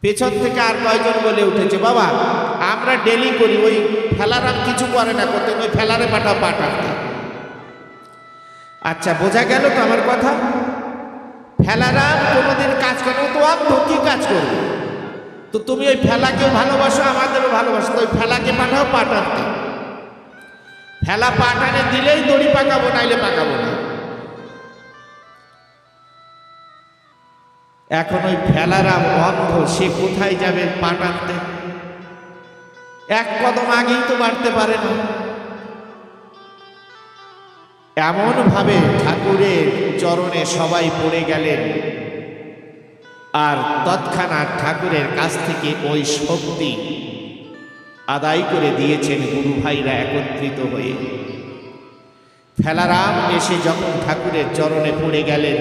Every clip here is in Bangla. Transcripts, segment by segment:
পেছন থেকে আর কয়জন বলে উঠেছে, বাবা আমরা ডেলি করি, ওই ফেলারাম কিছু করে না, করতে ওই ফেলারে পাঠাও পাঠাতে। আচ্ছা, বোঝা গেল তো আমার কথা? ফেলারাম কোনোদিন কাজ করে তো অন্ধ, কি কাজ করবে? তো তুমি ওই ফেলাকেও ভালোবাসো, আমাদেরও ভালোবাসো, তো ওই ফেলাকে পাঠাও পাঠাতে। ফেলা পাঠানে দিলেই দড়ি পাকাবো, নাইলে পাকাবো না। এখন ওই ফেলারাম অন্ধ, সে কোথায় যাবে পাঠাতে? এক কদম আগেই তো বাড়তে পারে না। এমন ভাবে ঠাকুরের চরণে সবাই পড়ে গেলেন, আর তৎক্ষণাৎ ঠাকুরের কাছ থেকে ওই শক্তি আদায় করে দিয়েছেন গুরু ভাইরা একত্রিত হয়ে। ফেলারাম এসে যখন ঠাকুরের চরণে পড়ে গেলেন,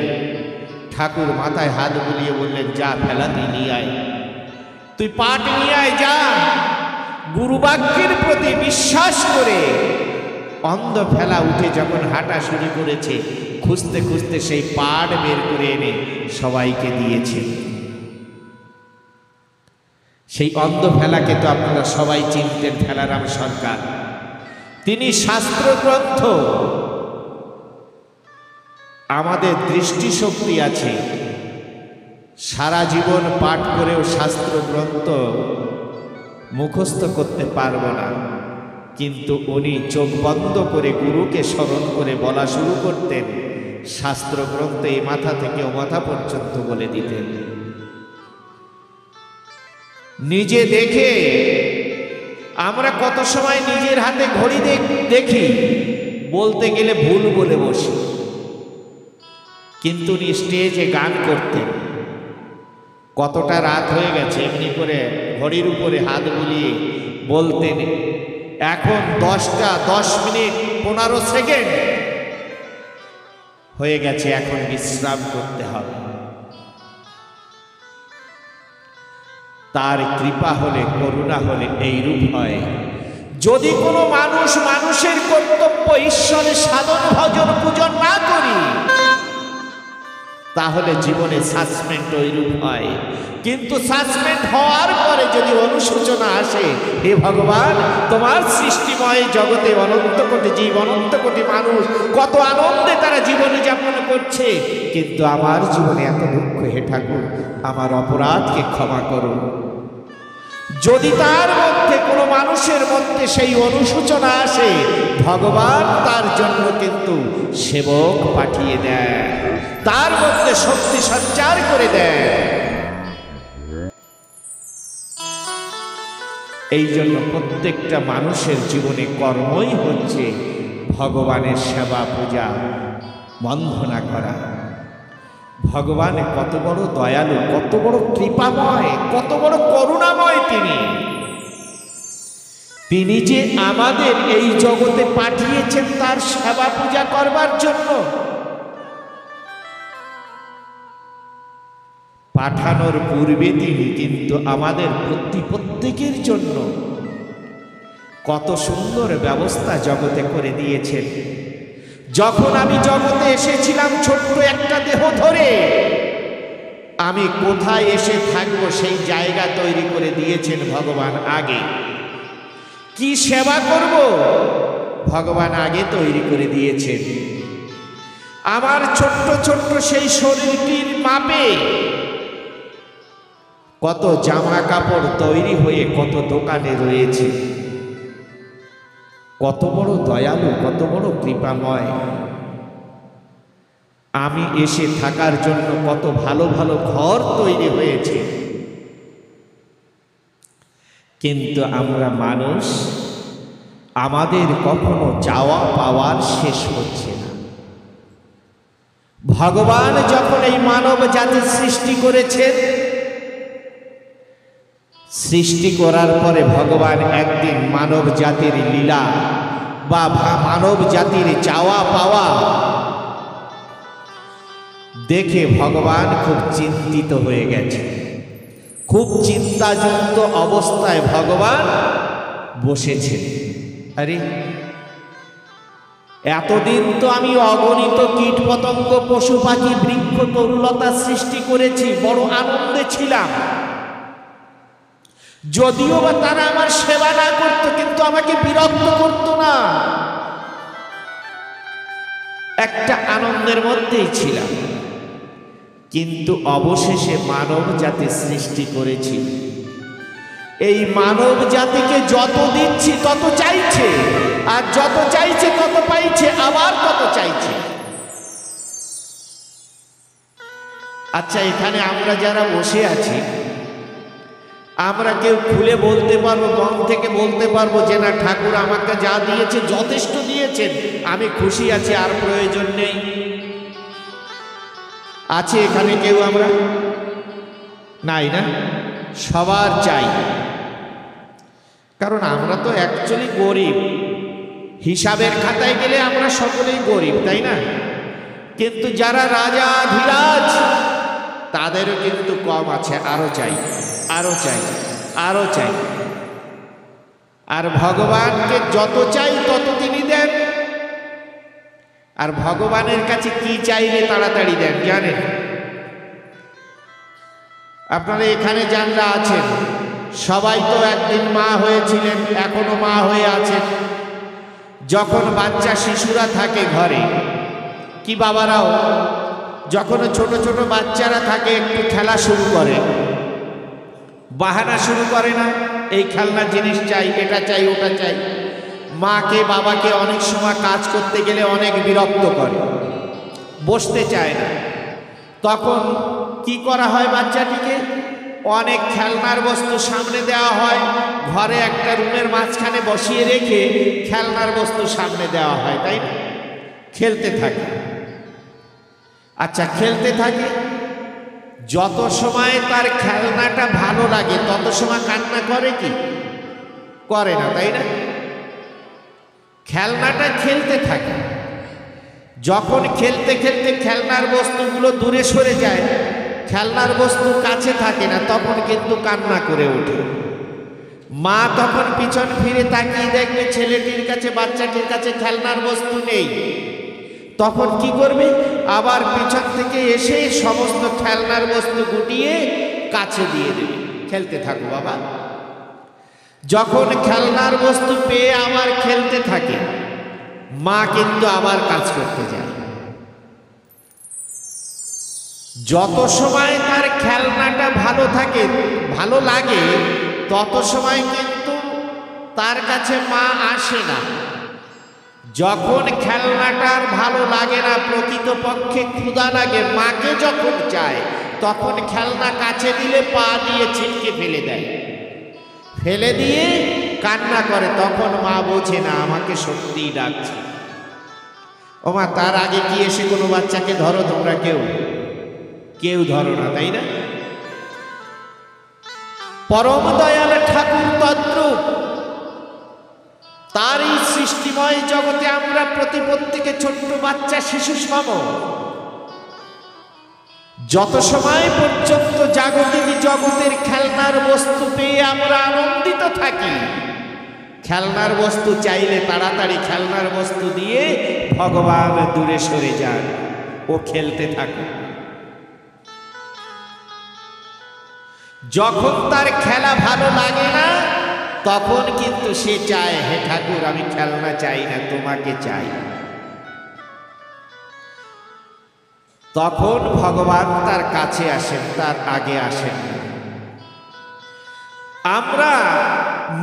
ঠাকুর মাথায় হাত বুলিয়ে বললেন, যা ফেলা তুই নিয়ে আয়, তুই পাঠ নিয়ে আয়, যা। গুরুবাক্যের প্রতি বিশ্বাস করে অন্ধ ফেলা উঠে যখন হাঁটা শুরু করেছে, খুঁজতে খুঁজতে সেই পাঠ বের করে এনে সবাইকে দিয়েছে। সেই অন্ধ ফেলাকে তো আপনারা সবাই চিনতেন, ফেলারাম সরকার। তিনি শাস্ত্র গ্রন্থ, আমাদের দৃষ্টিশক্তি আছে, সারা জীবন পাঠ করেও শাস্ত্র গ্রন্থ মুখস্থ করতে পারব না, কিন্তু উনি চোখ বন্ধ করে গুরুকে স্মরণ করে বলা শুরু করতেন, শাস্ত্র গ্রন্থে এই মাথা থেকে ও মাথা পর্যন্ত বলে দিতেন। নিজে দেখে আমরা কত সময় নিজের হাতে ঘড়ি দেখি, বলতে গেলে ভুল বলে বসি, কিন্তু উনি স্টেজে গান করতেন। কতটা রাত হয়ে গেছে এমনি করে ঘড়ির উপরে হাত বুলিয়ে বলতেন, এখন 10টা 10 মিনিট 15 সেকেন্ড হয়ে গেছে, এখন বিশ্রাম করতে হবে। তার কৃপা হলে, করুণা হলে এইরূপ হয়। যদি কোনো মানুষ মানুষের কর্তব্য ঈশ্বরের সাধন ভজন পূজন না করি, তাহলে জীবনে সাসপেন্ড ওইরূপ হয়। কিন্তু সাসপেন্ড হওয়ার পরে যদি অনুশোচনা আসে, হে ভগবান, তোমার সৃষ্টিময় জগতে অনন্ত কোটি জীব, অনন্ত কোটি মানুষ, কত আনন্দে তারা জীবন যাপন করছে, কিন্তু আমার জীবনে এত দুঃখ, হে ঠাকুর আমার অপরাধকে ক্ষমা করুন। যদি তার মধ্যে কোনো মানুষের মধ্যে সেই অনুশোচনা আসে, ভগবান তার জন্য কিন্তু সেবক পাঠিয়ে দেয়, তার মধ্যে শক্তি সঞ্চার করে দেয়। এই জন্য প্রত্যেকটা মানুষের জীবনে কর্মই হচ্ছে ভগবানের সেবা, পূজা, বন্দনা করা। ভগবান কত বড় দয়ালু, কত বড় কৃপাময়, কত বড় করুণাময় তিনি যে আমাদের এই জগতে পাঠিয়েছেন তার সেবা পূজা করবার জন্য। পাঠানোর পূর্বে তিনি কিন্তু আমাদের প্রত্যেকের জন্য কত সুন্দর ব্যবস্থা জগতে করে দিয়েছেন। যখন আমি জগতে এসেছিলাম ছোট্ট একটা দেহ ধরে, আমি কোথায় এসে থাকবো সেই জায়গা তৈরি করে দিয়েছেন ভগবান আগে। কি সেবা করব ভগবান আগে তৈরি করে দিয়েছেন। আমার ছোট্ট ছোট্ট সেই শরীরটির মাপে কত জামা কাপড় তৈরি হয়ে কত দোকানে রয়েছে। কত বড় দয়ালু, কত বড় কৃপাময়। আমি এসে থাকার জন্য কত ভালো ভালো ঘর তৈরি হয়েছে, কিন্তু আমরা মানুষ, আমাদের কখনো চাওয়া পাওয়ার শেষ হচ্ছে না। ভগবান যখন এই মানব জাতি সৃষ্টি করেছেন, সৃষ্টি করার পরে ভগবান একদিন মানব জাতির লীলা বা মানব জাতির চাওয়া পাওয়া দেখে ভগবান খুব চিন্তিত হয়ে গেছে। খুব চিন্তাযুক্ত অবস্থায় ভগবান বসেছেন। আরে এতদিন তো আমি অগণিত কীট পতঙ্গ, পশু পাখি, বৃক্ষ তরুলতা সৃষ্টি করেছি, বড় আনন্দে ছিলাম। যদিও বা তারা আমার সেবা না করত, কিন্তু আমাকে বিরক্ত করত না। একটা আনন্দের মধ্যেই ছিলাম। কিন্তু অবশেষে মানব জাতি সৃষ্টি করেছি, এই মানব জাতিকে যত দিচ্ছি তত চাইছে, আর যত চাইছে তত পাইছে, আবার তত চাইছে। আচ্ছা, এখানে আমরা যারা বসে আছি, আমরা কেউ খুলে বলতে পারবো, মন থেকে বলতে পারবো যে না, ঠাকুর আমাকে যা দিয়েছে যথেষ্ট দিয়েছেন, আমি খুশি আছি, আর প্রয়োজন নেই? আছে এখানে কেউ? আমরা নাই না? সবার চাই, কারণ আমরা তো অ্যাকচুয়ালি গরিব। হিসাবের খাতায় গেলে আমরা সকলেই গরিব, তাই না? কিন্তু যারা রাজা ধীরাজ, তাদেরও কিন্তু কম আছে, আরো চাই, আরো চাই, আরো চাই। আর ভগবানকে যত চাই তত তিনি দেন। আর ভগবানের কাছে কি চাইলে তাড়াতাড়ি দেন জানেন? আপনারা এখানে যারা আছেন সবাই তো একদিন মা হয়েছিলেন, এখনো মা হয়ে আছেন। যখন বাচ্চা শিশুরা থাকে ঘরে, কি বাবারাও যখন ছোট ছোট বাচ্চারা থাকে, একটু খেলা শুরু করে, বাহানা শুরু করে না? এই খেলনা জিনিস চাই, এটা চাই, ওটা চাই। মাকে বাবাকে অনেক সময় কাজ করতে গেলে অনেক বিরক্ত করে, বসতে চায় না। তখন কি করা হয়? বাচ্চাটিকে অনেক খেলনার বস্তু সামনে দেওয়া হয়, ঘরে একটা রুমের মাঝখানে বসিয়ে রেখে খেলনার বস্তু সামনে দেওয়া হয়, তাই না? খেলতে থাকে। আচ্ছা, খেলতে থাকে, যত সময় তার খেলনাটা ভালো লাগে তত সময় কান্না করে কি করে না, তাই না? খেলনাটা খেলতে থাকে, যখন খেলতে খেলতে খেলনার বস্তুগুলো দূরে সরে যায়, খেলনার বস্তু কাছে থাকে না, তখন কিন্তু কান্না করে ওঠে। মা তখন পিছন ফিরে তাকিয়ে দেখবে ছেলেটির কাছে, বাচ্চাটির কাছে খেলনার বস্তু নেই। তখন কি করবে? আবার পিছন থেকে এসে সমস্ত খেলনার বস্তু গুটিয়ে কাছে দিয়ে দেবে, খেলতে থাকো বাবা। যখন খেলনার বস্তু পেয়ে আবার খেলতে থাকে, মা কিন্তু আবার কাজ করতে যায়। যত সময় তার খেলনাটা ভালো থাকে, ভালো লাগে, তত সময় কিন্তু তার কাছে মা আসে না। যখন খেলনাটার ভালো লাগে না, প্রকৃতপক্ষে ক্ষুধা লাগে, মাকে যখন চায়, তখন খেলনা কাছে দিলে পা দিয়ে ছিটকে ফেলে দেয়, ফেলে দিয়ে কান্না করে। তখন মা বোঝে না আমাকে সত্যিই ডাকছে। ও মা, তার আগে কি এসে কোনো বাচ্চাকে ধরো তোমরা? কেউ ধরো না, তাই না? পরম দয়াল ঠাকুর তদ্রূপ, তার এই সৃষ্টিময় জগতে আমরা প্রতিপত্তিকে ছোট্ট বাচ্চা শিশু সম। যত সময় পর্যন্ত জাগতিক জগতের খেলনার বস্তু পেয়ে আমরা আনন্দিত থাকি, খেলনার বস্তু চাইলে তাড়াতাড়ি খেলনার বস্তু দিয়ে ভগবান দূরে সরে যান, ও খেলতে থাকে। যখন তার খেলা ভালো লাগে না, তখন কিন্তু সে চায়, হে ঠাকুর আমি খেলনা চাই না, তোমাকে চাই। তখন ভগবান তার কাছে আসেন, তার আগে আসেন না। আমরা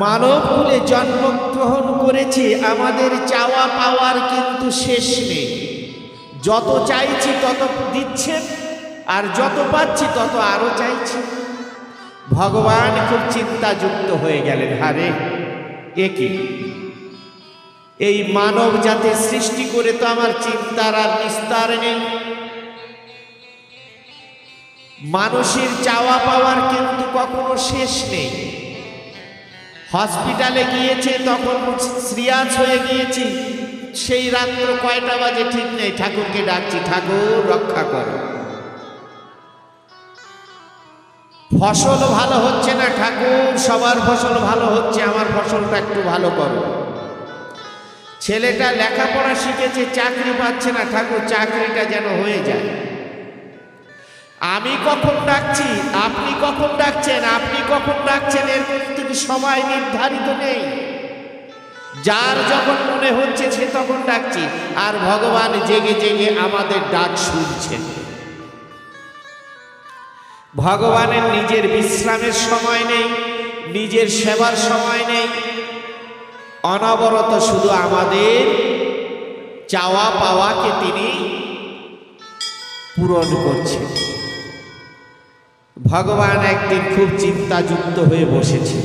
মানব কুলে জন্মগ্রহণ করেছি, আমাদের চাওয়া পাওয়ার কিন্তু শেষ নেই। যত চাইছি তত দিচ্ছেন, আর যত পাচ্ছি তত আরো চাইছি। ভগবান খুব চিন্তাযুক্ত হয়ে গেলেন, হারে এ কি, এই মানব জাতির সৃষ্টি করে তো আমার চিন্তার আর নিস্তার নেই। মানুষের চাওয়া পাওয়ার কিন্তু কখনো শেষ নেই। হসপিটালে গিয়েছে, তখন সিরিয়াস হয়ে গিয়েছি, সেই রাত্র কয়টা বাজে ঠিক নেই, ঠাকুরকে ডাকছি, ঠাকুর রক্ষা করো। ফসল ভালো হচ্ছে না, ঠাকুর সবার ফসল ভালো হচ্ছে, আমার ফসলটা একটু ভালো করো। ছেলেটা লেখাপড়া শিখেছে, চাকরি পাচ্ছে না, ঠাকুর চাকরিটা যেন হয়ে যায়। আমি কখন ডাকছি, আপনি কখন ডাকছেন, আপনি কখন ডাকছেন, এর কিন্তু সময় নির্ধারিত নেই। যার যখন মনে হচ্ছে সে তখন ডাকছি, আর ভগবান জেগে জেগে আমাদের ডাক শুনছেন। ভগবানের নিজের বিশ্রামের সময় নেই, নিজের সেবার সময় নেই, অনবরত শুধু আমাদের চাওয়া পাওয়াকে তিনি পূরণ করছেন। ভগবান একদিন খুব চিন্তাযুক্ত হয়ে বসেছে।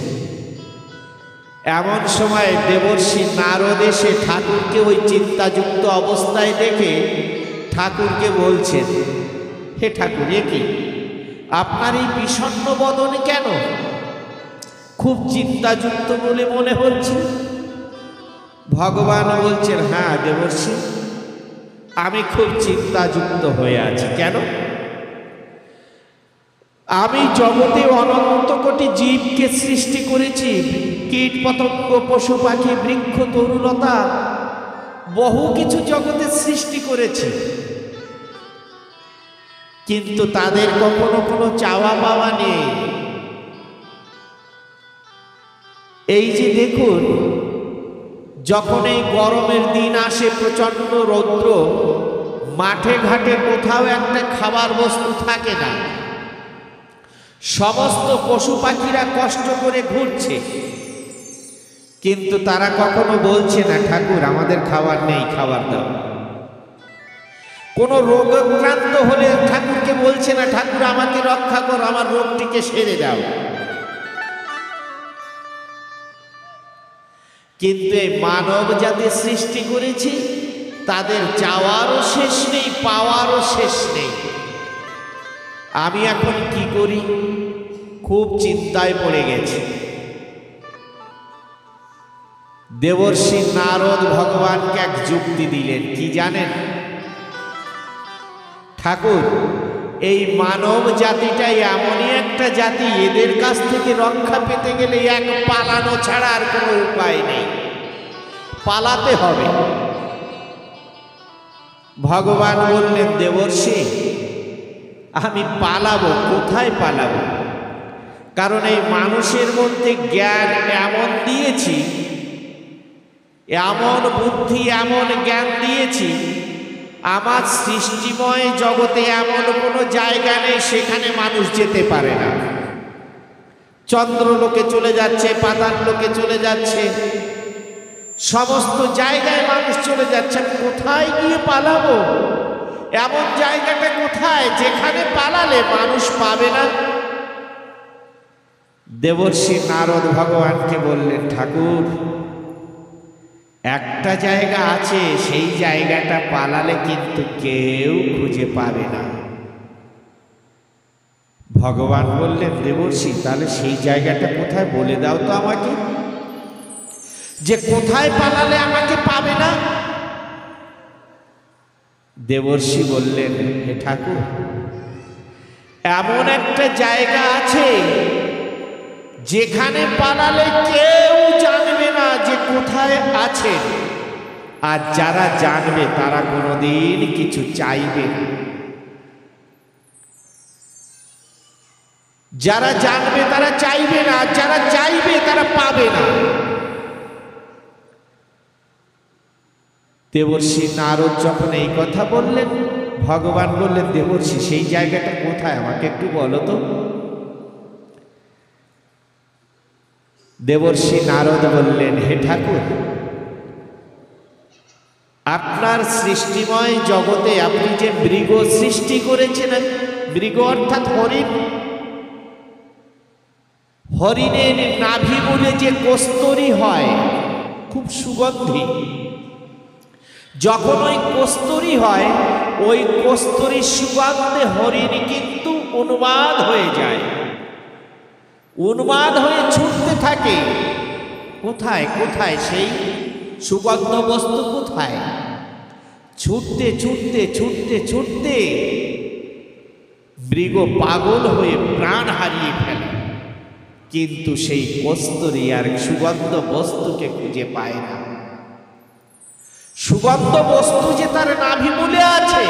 এমন সময় দেবর্ষি নারদ এসে ঠাকুরকে ওই চিন্তাযুক্ত অবস্থায় দেখে ঠাকুরকে বলছেন, হে ঠাকুর, এ কি আপনার এই বিষণ্ণ বদন কেন? খুব চিন্তাযুক্ত বলে মনে হচ্ছে। ভগবান বলছেন, হ্যাঁ দেবর্ষি, আমি খুব চিন্তাযুক্ত হয়ে আছি। কেন? আমি জগতে অনন্ত কোটি জীবকে সৃষ্টি করেছি, কীট পতঙ্গ, পশু পাখি, বৃক্ষ, তরুলতা, বহু কিছু জগতে সৃষ্টি করেছি, কিন্তু তাদের কখনো কোনো চাওয়া পাওয়া নেই। এই যে দেখুন, যখন এই গরমের দিন আসে, প্রচন্ড রৌদ্র, মাঠে ঘাটে কোথাও একটা খাবার বস্তু থাকে না, সমস্ত পশু পাখিরা কষ্ট করে ঘুরছে, কিন্তু তারা কখনো বলছে না ঠাকুর আমাদের খাবার নেই, খাবার দাও। কোনো রোগাক্রান্ত হলে ঠাকুরকে বলছে না ঠাকুর আমাকে রক্ষা করো, আমার রোগটিকে সেরে দাও। কিন্তু এই মানব জাতি সৃষ্টি করেছি, তাদের চাওয়ারও শেষ নেই, পাওয়ারও শেষ নেই। আমি এখন কি করি? খুব চিন্তায় পড়ে গেছি। দেবর্ষি নারদ ভগবানকে এক যুক্তি দিলেন। কি জানেন? ঠাকুর, এই মানব জাতিটাই এমনই একটা জাতি, এদের কাছ থেকে রক্ষা পেতে গেলে এক পালানো ছাড়া আর কোনো উপায় নেই, পালাতে হবে। ভগবান বললেন, দেবর্ষি আমি পালাবো, কোথায় পালাবো? কারণ এই মানুষের মধ্যে জ্ঞান এমন দিয়েছি, এমন বুদ্ধি, এমন জ্ঞান দিয়েছি, আমার সৃষ্টিময় জগতে এমন কোনো জায়গা নেই সেখানে মানুষ যেতে পারে না। চন্দ্রলোকে চলে যাচ্ছে, পাতাল লোকে চলে যাচ্ছে, সমস্ত জায়গায় মানুষ চলে যাচ্ছে। কোথায় গিয়ে পালাবো? এমন জায়গাটা কোথায় যেখানে পালালে মানুষ পাবে না? দেবর্ষি নারদ ভগবানকে বললেন, ঠাকুর একটা জায়গা আছে, সেই জায়গাটা পালালে কিন্তু কেউ খুঁজে পাবে না। ভগবান বললেন, দেবর্ষি তাহলে সেই জায়গাটা কোথায় বলে দাও তো আমাকে, যে কোথায় পালালে আমাকে পাবে না। দেবর্ষি বললেন, হে ঠাকুর, এমন একটা জায়গা আছে যেখানে পালালে কেউ জানবে না যে কোথায় আছে, আর যারা জানবে তারা কোনোদিন কিছু চাইবে না। যারা জানবে তারা চাইবে না, যারা চাইবে তারা পাবে না। দেবর্ষি নারদ যখন এই কথা বললেন, ভগবান বললেন, দেবর্ষি সেই জায়গাটা কোথায় আমাকে একটু বলো তো। দেবর্ষি নারদ বললেন, হে ঠাকুর, আপনার সৃষ্টিময় জগতে আপনি যে মৃগ সৃষ্টি করেছেন, মৃগ অর্থাৎ হরিণ, হরিণের নাভি বলে যে কস্তুরী হয়, খুব সুগন্ধি, যখন ওই কস্তুরী হয়, ওই কস্তুরীর সুগন্ধে হরিণ কিন্তু উন্মাদ হয়ে যায়, উন্মাদ হয়ে ছুটতে থাকে। কোথায় কোথায় সেই সুগন্ধ বস্তু কোথায়? ছুটতে ছুটতে ছুটতে ছুটতে মৃগ পাগল হয়ে প্রাণ হারিয়ে ফেলে, কিন্তু সেই কস্তুরী আর সুগন্ধ বস্তুকে খুঁজে পায় না। সুগন্ধ বস্তু যে তার নাভিমূলে আছে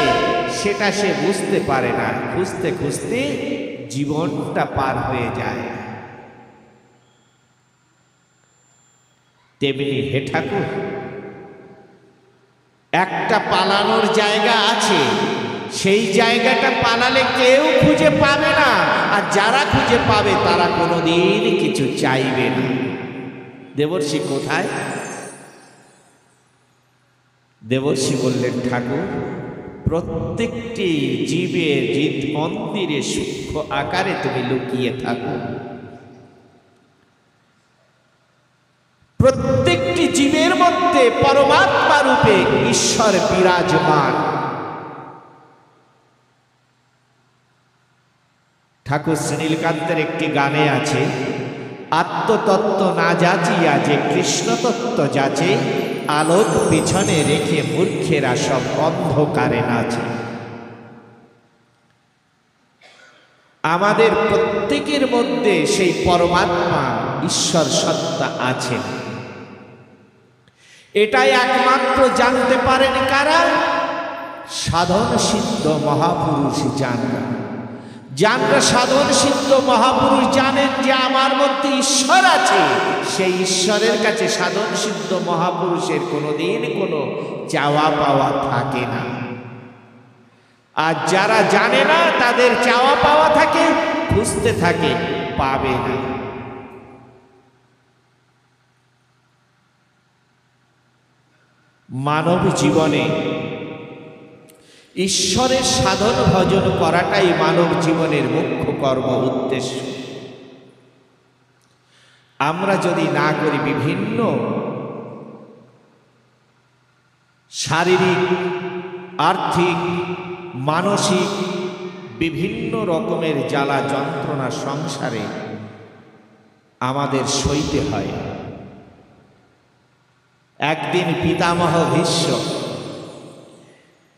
সেটা সে বুঝতে পারে না, খুঁজতে খুঁজতে জীবনটা পার হয়ে যায়। তেমনি হে ঠাকুর, একটা পালানোর জায়গা আছে, সেই জায়গাটা পালালে কেউ খুঁজে পাবে না, আর যারা খুঁজে পাবে তারা কোনোদিন কিছু চাইবে না। দেবর্ষি কোথায়? দেবর্ষি বললেন, ঠাকুর, প্রত্যেকটি জীবের হৃদ মন্দিরে সূক্ষ্ম আকারে তুমি লুকিয়ে থাকো। প্রত্যেকটি জীবের মধ্যে পরমাত্মা রূপে ঈশ্বর বিরাজমান। ঠাকুর শ্রীনীলকান্তের একটি গানে আছে, আত্মতত্ত্ব না যাচিয়া যে কৃষ্ণতত্ত্ব যাচে, আলোক পিছনে রেখে মূর্খেরা সব অন্ধকারে নাচে। আমাদের প্রত্যেকের মধ্যে সেই পরমাত্মা ঈশ্বর সত্তা আছেন। এটাই একমাত্র জানতে পারেন কারা? সাধন সিদ্ধ মহাপুরুষ জানরা। যারা সাধন সিদ্ধ মহাপুরুষ জানেন যে আমার মধ্যে ঈশ্বর আছে, সেই ঈশ্বরের কাছে সাধন সিদ্ধ মহাপুরুষের কোনোদিন কোনো চাওয়া পাওয়া থাকে না। আর যারা জানে না, তাদের চাওয়া পাওয়া থাকে, খুঁজতে থাকে, পাবে না। মানব জীবনে ঈশ্বরের সাধন ভজন করাটাই মানব জীবনের মুখ্য কর্ম উদ্দেশ্য। আমরা যদি না করি, বিভিন্ন শারীরিক, আর্থিক, মানসিক বিভিন্ন রকমের জ্বালা যন্ত্রণা সংসারে আমাদের সইতে হয়। একদিন পিতামহ ভীষ্ম,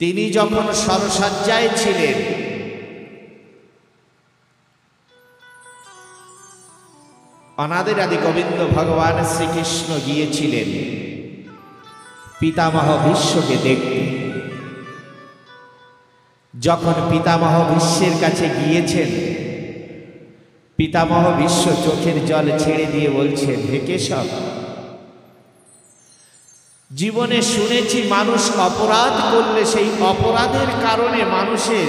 তিনি যখন শরশয্যায় ছিলেন, অনাদির আদি গোবিন্দ ভগবান শ্রীকৃষ্ণ গিয়েছিলেন পিতামহ ভীষ্মকে দেখতে। যখন পিতামহ ভীষ্মের কাছে গিয়েছেন, পিতামহ ভীষ্ম চোখের জল ছেড়ে দিয়ে বলছেন, হে কেশব, জীবনে শুনেছি মানুষ অপরাধ করলে সেই অপরাধের কারণে মানুষের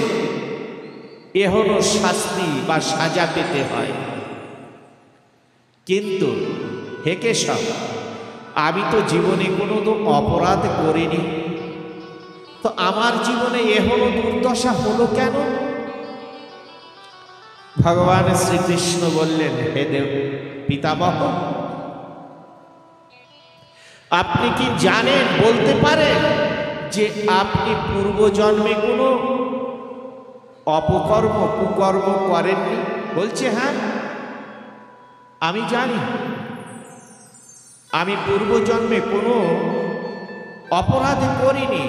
এহন শাস্তি বা সাজা পেতে হয়, কিন্তু হে কেশব, আমি তো জীবনে কোনো তো অপরাধ করিনি, তো আমার জীবনে এহন দুর্দশা হলো কেন? ভগবান শ্রীকৃষ্ণ বললেন, হে দেব পিতামহ, আপনি কি জানেন, বলতে পারেন যে আপনি পূর্বজন্মে কোনো অপকর্ম কুকর্ম করেননি? বলছে, হ্যাঁ আমি জানি, আমি পূর্বজন্মে কোনো অপরাধ করিনি।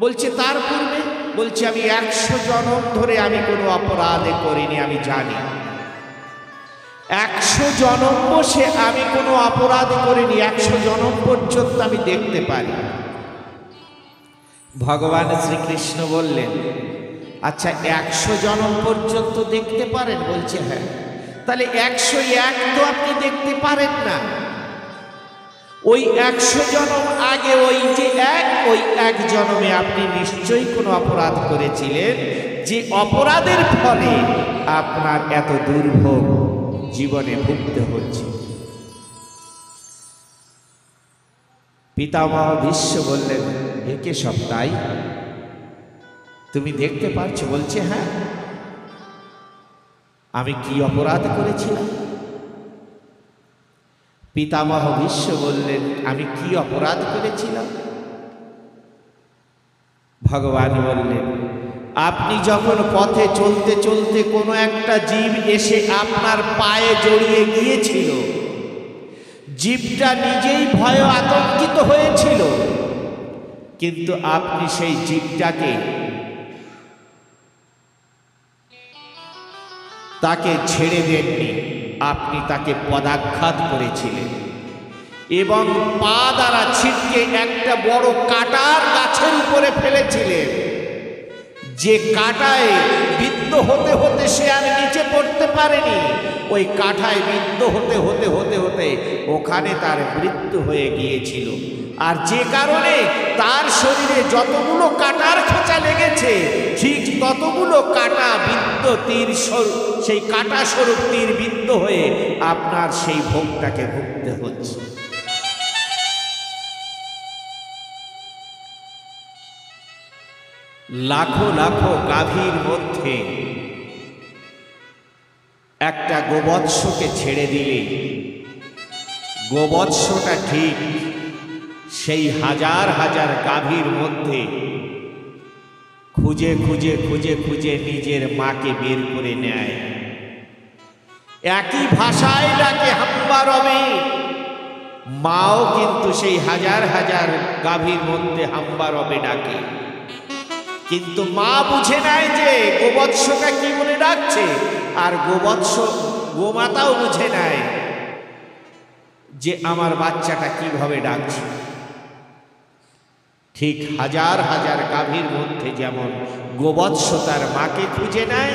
বলছে, তার পূর্বে? বলছে, আমি 100 জন্ম ধরে আমি কোনো অপরাধ করিনি, আমি জানি। 100 জন্ম বসে আমি কোনো অপরাধ করিনি, 100 জন্ম পর্যন্ত আমি দেখতে পারি। ভগবান শ্রীকৃষ্ণ বললেন, আচ্ছা 100 জন্ম পর্যন্ত দেখতে পারেন? বলছে, হ্যাঁ। তাহলে 101 তো আপনি দেখতে পারেন না। ওই 100 জন্ম আগে ওই যে ওই এক জন্মে আপনি নিশ্চয়ই কোনো অপরাধ করেছিলেন, যে অপরাধের ফলে আপনার এত দুর্ভোগ জীবনে ভুগতে হচ্ছে। পিতামহ ভীষ্ম বললেন, হে কেশব, তাই তুমি দেখতে পাচ্ছো? বলছে, হ্যাঁ। আমি কি অপরাধ করেছিলাম? পিতামহ ভীষ্ম বললেন, আমি কি অপরাধ করেছিলাম? ভগবান বললেন, আপনি যখন পথে চলতে চলতে কোনো একটা জীব এসে আপনার পায়ে জড়িয়ে গিয়েছিল, জীবটা নিজেই ভয়ে আতঙ্কিত হয়েছিল, কিন্তু আপনি সেই জীবটাকে তাকে ছেড়ে দেননি, আপনি তাকে পদাঘাত করেছিলেন এবং পা দ্বারা ছিটকে একটা বড় কাটার গাছের উপরে ফেলেছিলেন। যে কাঁটায় বিদ্ধ হতে হতে সে আর নিচে পড়তে পারেনি, ওই কাঁটায় বিদ্ধ হতে হতে হতে হতে ওখানে তার মৃত্যু হয়ে গিয়েছিল। আর যে কারণে তার শরীরে যতগুলো কাঁটার খোঁচা লেগেছে, ঠিক ততগুলো কাঁটা বিদ্ধ তীর সেই কাঁটা স্বরূপ তীর বিদ্ধ হয়ে আপনার সেই ভোগটাকে ভুগতে হচ্ছে। লাখো লাখো গাভীর মধ্যে একটা গোবৎসকে ছেড়ে দিলে গোবৎসটা ঠিক সেই হাজার হাজার গাভীর মধ্যে খুঁজে খুঁজে খুঁজে খুঁজে নিজের মাকে বের করে নেয়। একই ভাষায় ডাকে হাম্বা রবে, মাও কিন্তু সেই হাজার হাজার গাভীর মধ্যে হাম্বা রবে ডাকে। কিন্তু মা বুঝে নেয় যে গোবৎসটা কি বলে ডাকছে, আর গোমাতাও বুঝে নেয় যে আমার বাচ্চাটা কিভাবে ডাকছে। ঠিক হাজার হাজার গাভীর মধ্যে যেমন গোবৎস তার মাকে খুঁজে নেয়,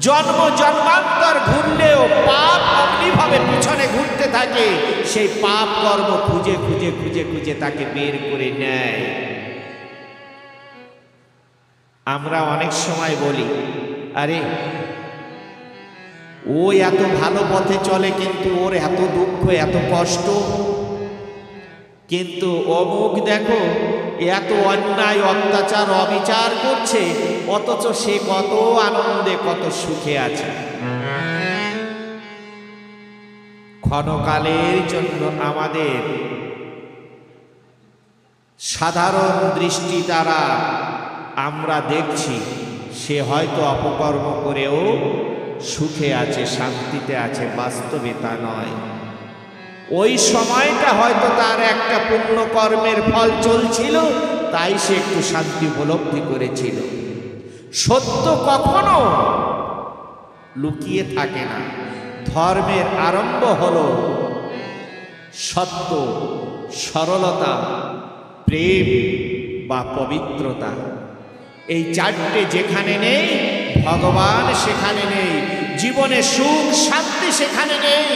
জন্ম জন্মান্তর ঘুরলেও পাপ অমনিভাবে পিছনে ঘুরতে থাকে, সেই পাপ কর্ম খুঁজে খুঁজে খুঁজে খুঁজে তাকে বের করে নেয়। আমরা অনেক সময় বলি, আরে ও এত ভালো পথে চলে কিন্তু ওর এত দুঃখ এত কষ্ট, কিন্তু অমুক দেখো এত অন্যায় অত্যাচার অবিচার করছে, অথচ সে কত আনন্দে কত সুখে আছে। ক্ষণকালের জন্য আমাদের সাধারণ দৃষ্টি দ্বারা আমরা দেখছি সে হয়তো অপকর্ম করেও সুখে আছে, শান্তিতে আছে, বাস্তবে তা নয়। ওই সময়টা হয়তো তার একটা পুণ্যকর্মের ফল চলছিল, তাই সে একটু শান্তি উপলব্ধি করেছিল। সত্য কখনো লুকিয়ে থাকে না। ধর্মের আরম্ভ হলো সত্য, সরলতা, প্রেম বা পবিত্রতা। এই চারটে যেখানে নেই ভগবান সেখানে নেই, জীবনে সুখ শান্তি সেখানে নেই।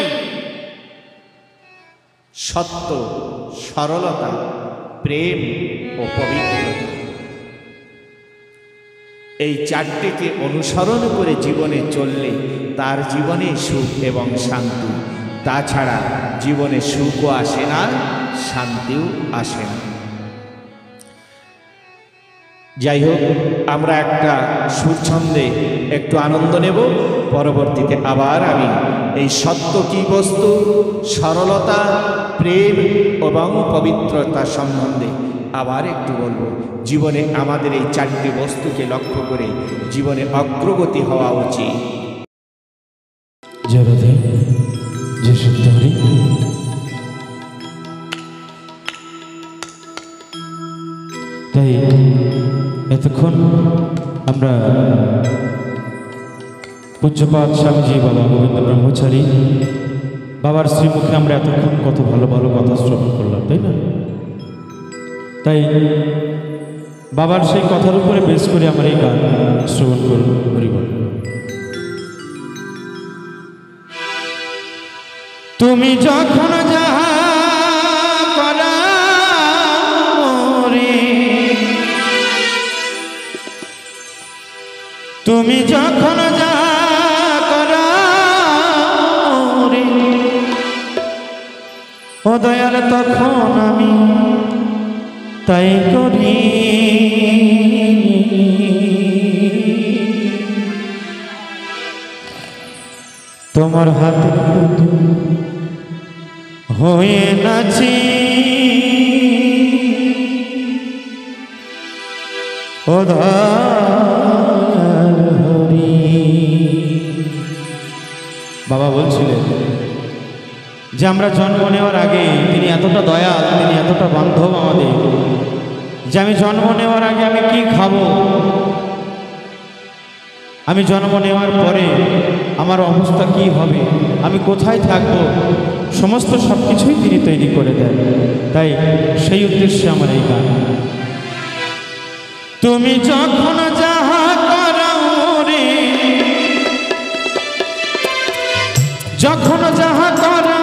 সত্য, সরলতা, প্রেম ও পবিত্রতা, এই চারটিকে অনুসরণ করে জীবনে চললে তার জীবনে সুখ এবং শান্তি। তাছাড়া জীবনে সুখও আসে না, শান্তিও আসে না। যাই হোক, আমরা একটা সুরছন্দে একটু আনন্দ নেব, পরবর্তীতে আবার আমি এই সত্য কি বস্তু, সরলতা, প্রেম এবং পবিত্রতা সম্বন্ধে আবার একটু বলবো। জীবনে আমাদের এই চারটি বস্তুকে লক্ষ্য করে জীবনে অগ্রগতি হওয়া উচিত। তাই এতক্ষণ আমরা পূজ্যপাদ স্বামীজি বাবা গোবিন্দ ব্রহ্মচারী বাবার শ্রীমুখে আমরা এতক্ষণ কত ভালো ভালো কথা শ্রবণ করলাম, তাই না? তাই বাবার সেই কথার উপরে বেশ করে আমার এই গান শ্রবণ করল। হরিবল। তুমি যখন যাহা করা তুমি যখন যা করা ও দয়াল তখন আমি তাই করি। তোমার হাতে হয়ে নাচি ও বাবা বলছিলেন যে আমরা জন্ম নেওয়ার আগে তিনি এতটা দয়াল, তিনি এতটা বান্ধব আমাদের, যে আমি জন্ম নেওয়ার আগে আমি কি খাবো, আমি জন্ম নেওয়ার পরে আমার অবস্থা কি হবে, আমি কোথায় থাকবো, সমস্ত সব কিছুই তিনি তৈরি করে দেন। তাই সেই উদ্দেশ্যে আমার এই গান। তুমি যখন যাহা করো রে, যখন যাহা করো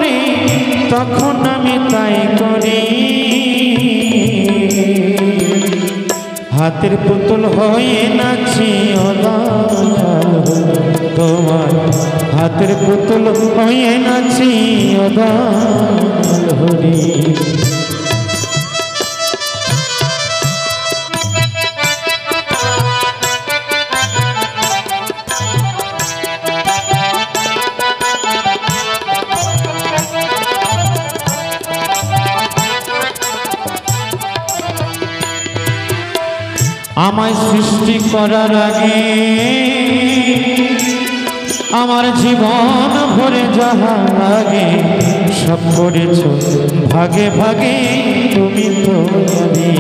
রে, তখন আমি তাই করি। হাতের পুতুল হয়ে নাচি ও দয়াল তোমার, হাতের পুতুল হয়ে নাচি ও দয়াল হরি। আমায় সৃষ্টি করার আগে আমার জীবন ভরে যাহা লাগে সব করেছ ভাগে ভাগে তুমি তো জানি।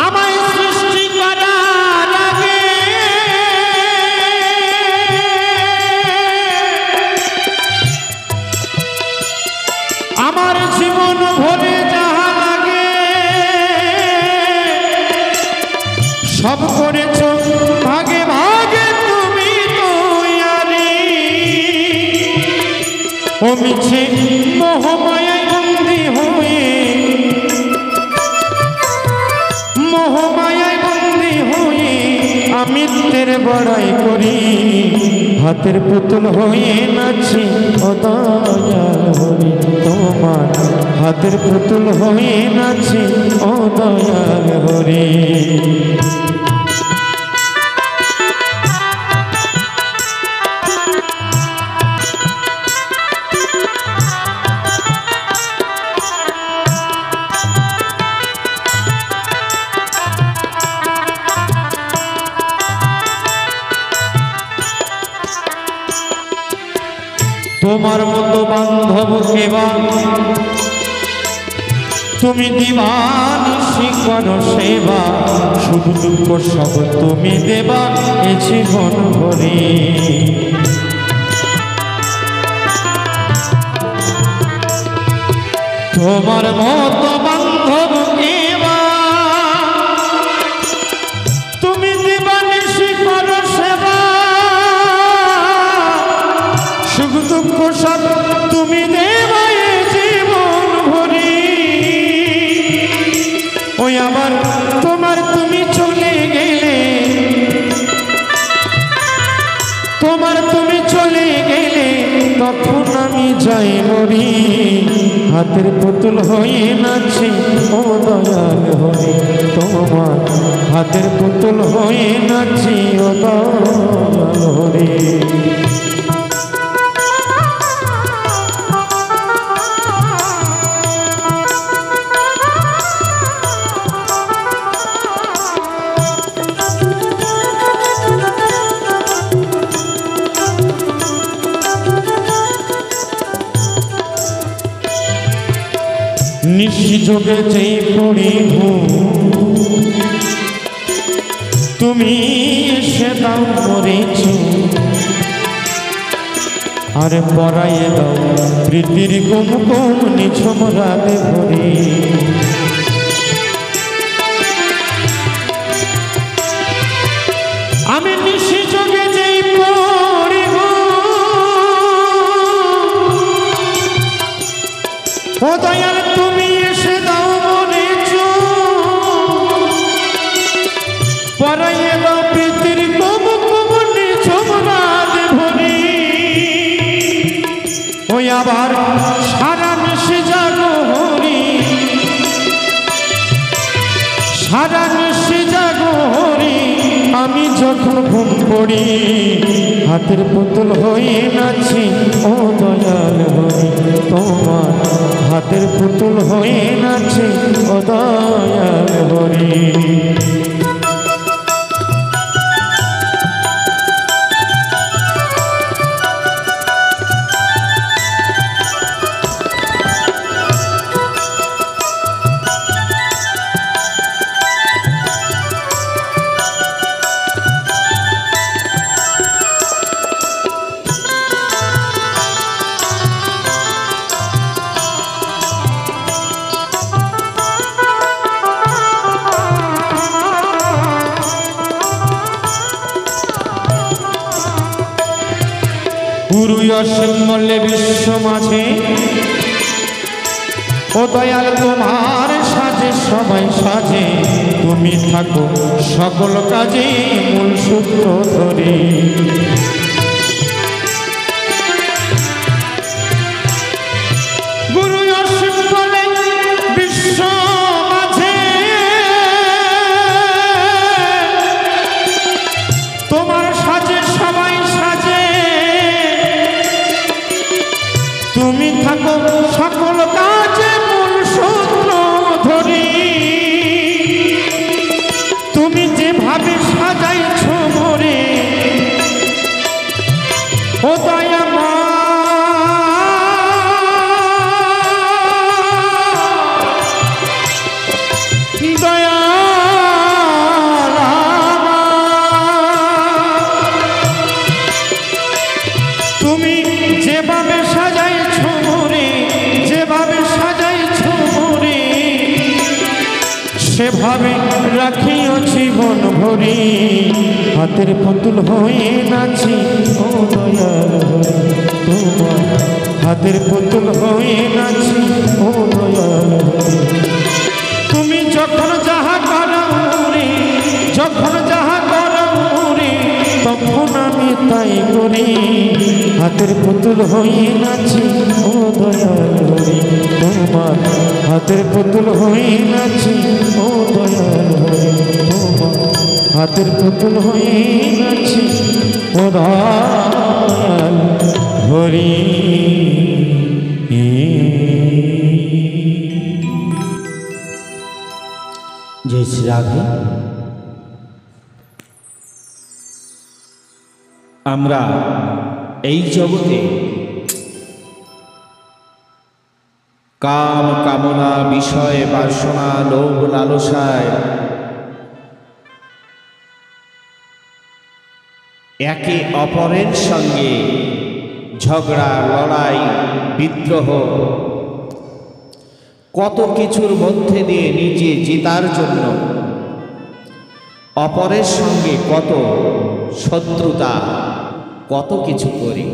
আমায় সৃষ্টি করার আগে আমার জীবন ভরে যাহা লাগে সব করেছ ভাগে ভাগে তুমি তৈয়ারি। ও মিছে মোহমায়ায় বন্দী হয়ে, মোহমায়ায় বন্দী হয়ে আমি তেরে বড়াই করি। হাতের পুতুল হয়ে নাচি ও দয়াল হরি তোমার, হাতের পুতুল হয়ে নাচি ও দয়াল হরি। তোমার মতো বান্ধব কেবা তুমি দিবানিশি করো সেবা, সুখ দুঃখ সব তুমি দেবা এ জীবন ভরে। তোমার মতো বান্ধব কেবা তুমি দিবানিশি করো সেবা, সুখ দুঃখ সব তুমি দেবা এ জীবন ভরে। ওই আবার তোমার তুমি চলে গেলে, তোমার তুমি চলে গেলে তখন আমি যাই মরি। হাতের পুতুল হয়ে নাচি ও দয়াল হরি তোমার, হাতের পুতুল হয়ে নাচি ও দয়াল হরি। নিঃযোগে যেই পড়িব তুমি এসে দাও মরেছ, আর পরাইয়ে দাও প্রীতির গুম গুম নিঝুম রাতে ভরে। আমি নিঃযোগে যেই পড়িব ও দয়াল তুমি এসে দাও মরেছ, পরাইয়ে দাও প্রীতির গুম গুম নিঝুম রাতে ভরে। ওই আবার সারা নিশি জাগো হরি, সারা নিশি জাগো হরি আমি যখন ঘুম পড়ি। হাতের পুতুল হয়ে নাচি ও দয়াল হরি তোমার, হাতের পুতুল হয়ে নাচি ও দয়াল হরি। গুরু অসীম বললে বিশ্ব মাঝে, ও দয়াল তোমার সাজে সবাই সাজে, তুমি থাকো সকল কাজে মূল সূত্র ধরে। গুরু অসীম বলে বিশ্ব মাঝে, তোমার সাজে সবাই সাজে, তুমি থাকো সকল কাজে মূল সূত্র ধরে। তুমি যেভাবে সাজাইছ মোরে, ও দয়া মা, তুমি যেভাবে সাজাইছ মোরে, যেভাবে সাজাইছ মোরে, সেভাবে রাখিও জীবন ভরি। হাতের পুতুল হয়ে নাচি ও দয়াল হরি, তোমার হাতের পুতুল হয়ে নাচি ও দয়াল হরি। তুমি যখন যাহা করো রে, যখন যাহা করো রে, তখন আমি তাই করি। হাতের পুতুল হয়ে নাচি ও দয়াল হরি, তোমার হাতের পুতুল হয়ে নাচি ও দয়াল হরি, তোমার হাতের পুতুল হয়ে নাচি ও দয়াল হরি। জয় শ্রী রাধে। আমরা এই জগতে কাম কামনা বিষয় বাসনা লোভ লালসায় একে অপরের সঙ্গে ঝগড়া লড়াই বিদ্রোহ কত কিছুর মধ্যে দিয়ে নিজে জেতার জন্য অপরের সঙ্গে কত শত্রুতা, কত কিছু করি।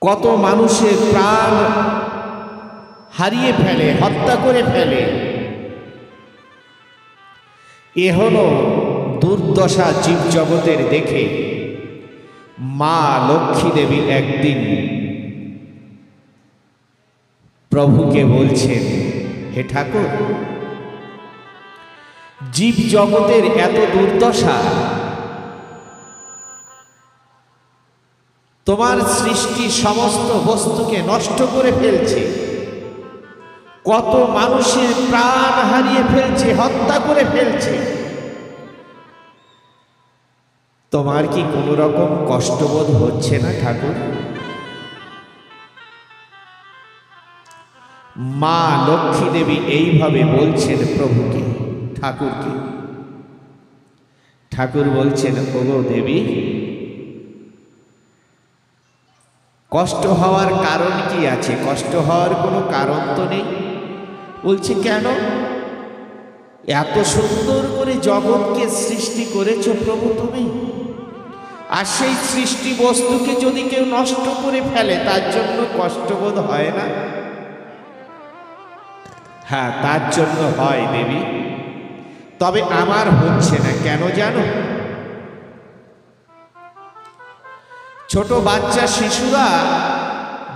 কত মানুষের প্রাণ হারিয়ে ফেলে, হত্যা করে ফেলে। এ হলো দুর্দশা জীব জগতের দেখে মা লক্ষ্মী দেবী একদিন প্রভুকে বলছেন, হে ঠাকুর, জীব জগতের এত দুর্দশা, তোমার সৃষ্টি সমস্ত বস্তুকে নষ্ট করে ফেলছে, কত মানুষের প্রাণ হারিয়ে ফেলছে, হত্যা করে ফেলছে। তোমার কি কোনো রকম কষ্টবোধ হচ্ছে না ঠাকুর? মা লক্ষ্মী দেবী এইভাবে বলছেন প্রভুকে, ঠাকুরকে। ঠাকুর বলছেন, ওগো দেবী, কষ্ট হওয়ার কারণ কি আছে? কষ্ট হওয়ার কোনো কারণ তো নেই। বলছে, কেন? এত সুন্দর করে জগৎকে সৃষ্টি করেছো প্রভু তুমি, আর সেই সৃষ্টি বস্তুকে যদি কেউ নষ্ট করে ফেলে তার জন্য কষ্টবোধ হয় না? হ্যাঁ, তার জন্য হয় দেবী, তবে আমার হচ্ছে না। কেন জানো? ছোট বাচ্চা শিশুরা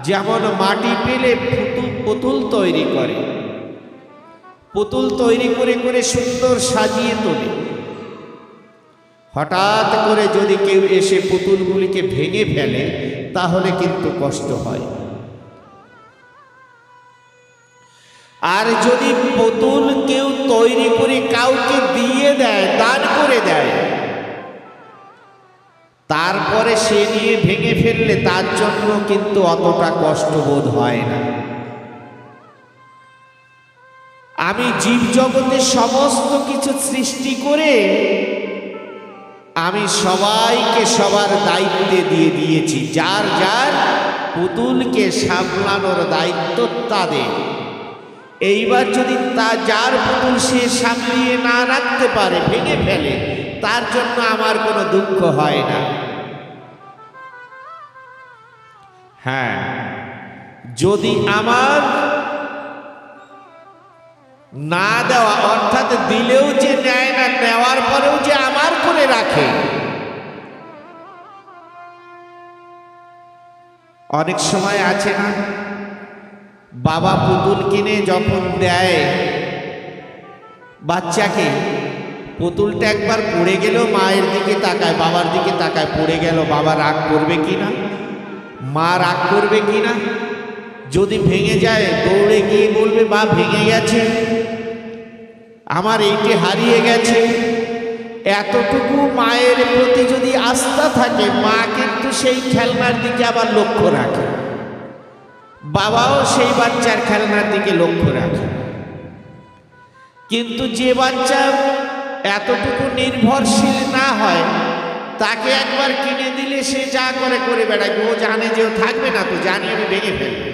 যেমন মাটি পেলে পুতুল তৈরি করে, পুতুল তৈরি করে করে সুন্দর সাজিয়ে তোলে। হঠাৎ করে যদি কেউ এসে পুতুলগুলিকে ভেঙে ফেলে তাহলে কিন্তু কষ্ট হয়। আর যদি পুতুল কেউ তৈরি করে কাউকে দিয়ে দেয়, দান করে দেয়, তারপরে সে নিয়ে ভেঙে ফেললে তার জন্য কিন্তু অতটা কষ্টবোধ হয় না। আমি জীব জগতে সমস্ত কিছু সৃষ্টি করে আমি সবাইকে সবার দায়িত্বে দিয়ে দিয়েছি। যার যার পুতুলকে সামলানোর দায়িত্ব তাদের। এইবার যদি যার পুতুল সে সামলিয়ে না রাখতে পারে, ভেঙে ফেলে, তার জন্য আমার কোনো দুঃখ হয় না। হ্যাঁ, যদি আমার না দেওয়া, অর্থাৎ দিলেও যে নেয় না, নেওয়ার পরেও যে আমার করে রাখে। অনেক সময় আছে না, বাবা পুতুল কিনে যখন দেয় বাচ্চাকে, পুতুলটা একবার পড়ে গেল, মায়ের দিকে তাকায়, বাবার দিকে তাকায়, পড়ে গেল, বাবা রাগ করবে কিনা, মা রাগ করবে কিনা? যদি ভেঙে যায় দৌড়ে গিয়ে বলবে বা ভেঙে গেছে, আমার এইটি হারিয়ে গেছে। এতটুকু মায়ের প্রতি যদি আস্থা থাকে, মা কিন্তু সেই খেলনার দিকে আবার লক্ষ্য রাখে, বাবাও সেই বাচ্চার খেলনার দিকে লক্ষ্য রাখে। কিন্তু যে বাচ্চা এতটুকু নির্ভরশীল না হয়, তাকে একবার কিনে দিলে সে যা করে করে বেড়াবে। ও জানে যে ও থাকবে না, তো জানি আমি ভেঙে ফেলবো।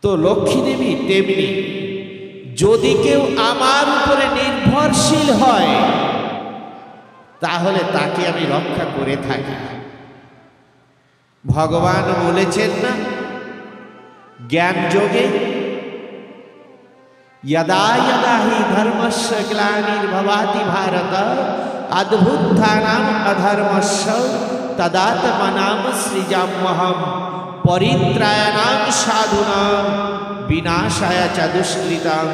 তো লক্ষ্মী দেবী তেমনি, যদি কেউ আমার উপরে নির্ভরশীল হয়, তাহলে তাকে আমি রক্ষা করে থাকি। ভগবান বলেছেন না জ্ঞান যোগে, यदा यदा हि धर्मस्य ग्लानिर्भवति भारत अद्भुतानाम् अधर्मस्य तदात्मनां सृजाम्यहं परित्राणां साधूनां विनाशाय च दुष्कृतां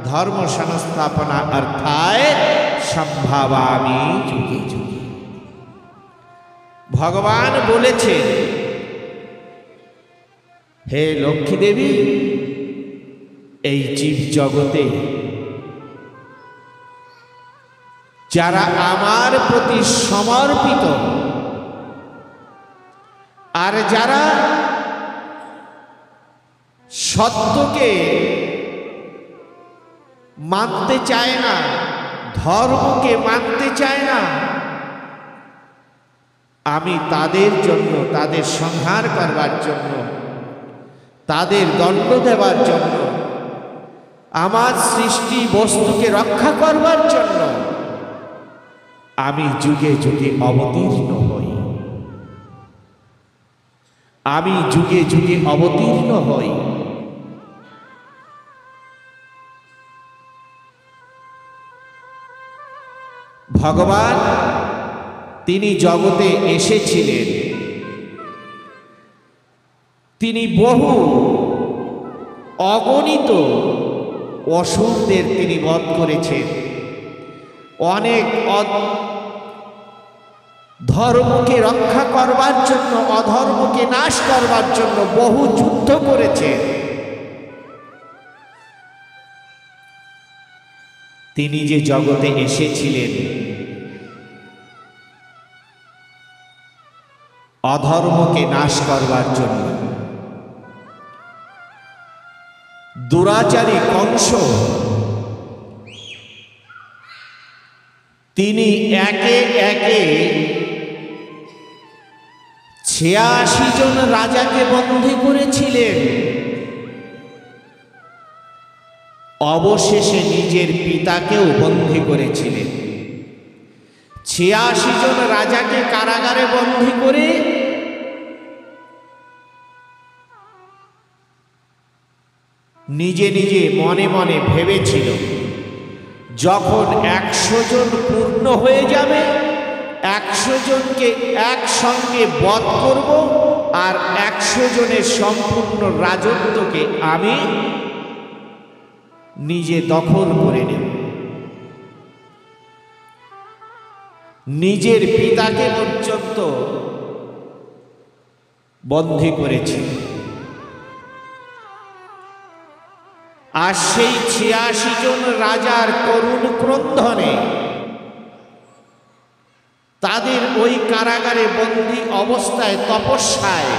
धर्म संस्थापना अर्थाय संभावामि जुगे जुगे। भगवान बोलेছেন, हे लक्ष्मी देवी, এই জীব জগতে যারা আমার প্রতি সমর্পিত, আর যারা সত্যকে মানতে চায় না, ধর্মকে মানতে চায় না, আমি তাদের জন্য, তাদের সংহার করবার জন্য, তাদের দণ্ড দেবার জন্য, আমার সৃষ্টি বস্তুকে রক্ষা করবার জন্য আমি যুগে যুগে অবতীর্ণ হই। আমি যুগে যুগে অবতীর্ণ হই। ভগবান তিনি জগতে এসেছিলেন, তিনি বহু অগণিত অসুরদের তিনি বধ করেছেন, অনেক ধর্মকে রক্ষা করবার জন্য, অধর্মকে নাশ করবার জন্য বহু যুদ্ধ করেছেন। তিনি যে জগতে এসেছিলেন অধর্মকে নাশ করবার জন্য, দুরাচারী কংস তিনি একে একে ৮৬ জন রাজাকে বন্দী করেছিলেন। অবশেষে নিজের পিতাকেও বন্দী করেছিলেন। ৮৬ জন রাজাকে কারাগারে বন্দী করে নিজে নিজে মনে মনে ভেবেছিল, যখন ১০০ জন পূর্ণ হয়ে যাবে, ১০০ জনকে একসঙ্গে বধ করব, আর ১০০ জনের সম্পূর্ণ রাজত্বকে আমি নিজে দখল করে নেব। নিজের পিতাকে পর্যন্ত বন্দী করেছিল। আর সেই ৮৬ জন রাজার করুণ ক্রন্দনে তাদের ওই কারাগারে বন্দী অবস্থায় তপস্যায়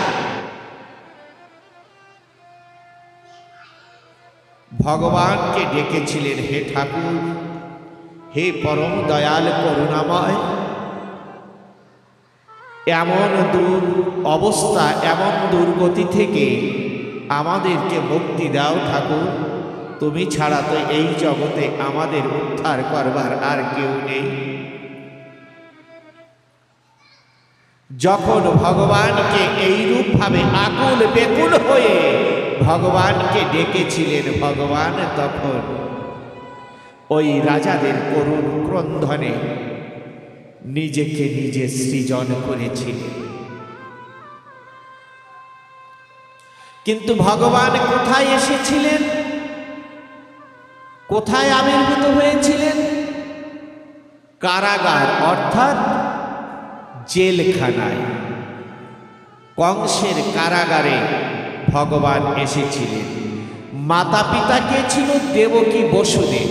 ভগবানকে ডেকেছিলেন, হে ঠাকুর, হে পরম দয়াল করুণাময়, এমন দূর অবস্থা, এমন দুর্গতি থেকে আমাদেরকে মুক্তি দাও ঠাকুর। তুমি ছাড়া তো এই জগতে আমাদের উদ্ধার করবার আর কেউ নেই। যখন ভগবানকে এইরূপভাবে আকুল বেকুল হয়ে ভগবানকে ডেকেছিলেন, ভগবান তখন ওই রাজাদের করুণ ক্রন্দনে নিজেকে নিজে সৃজন করেছিলেন। কিন্তু ভগবান কোথায় এসেছিলেন, কোথায় আবির্ভূত হয়েছিলেন? কারাগার অর্থাৎ জেলখানায়, কংসের কারাগারে ভগবান এসেছিলেন। মাতা পিতা কে ছিল? দেবকী বসুদেব।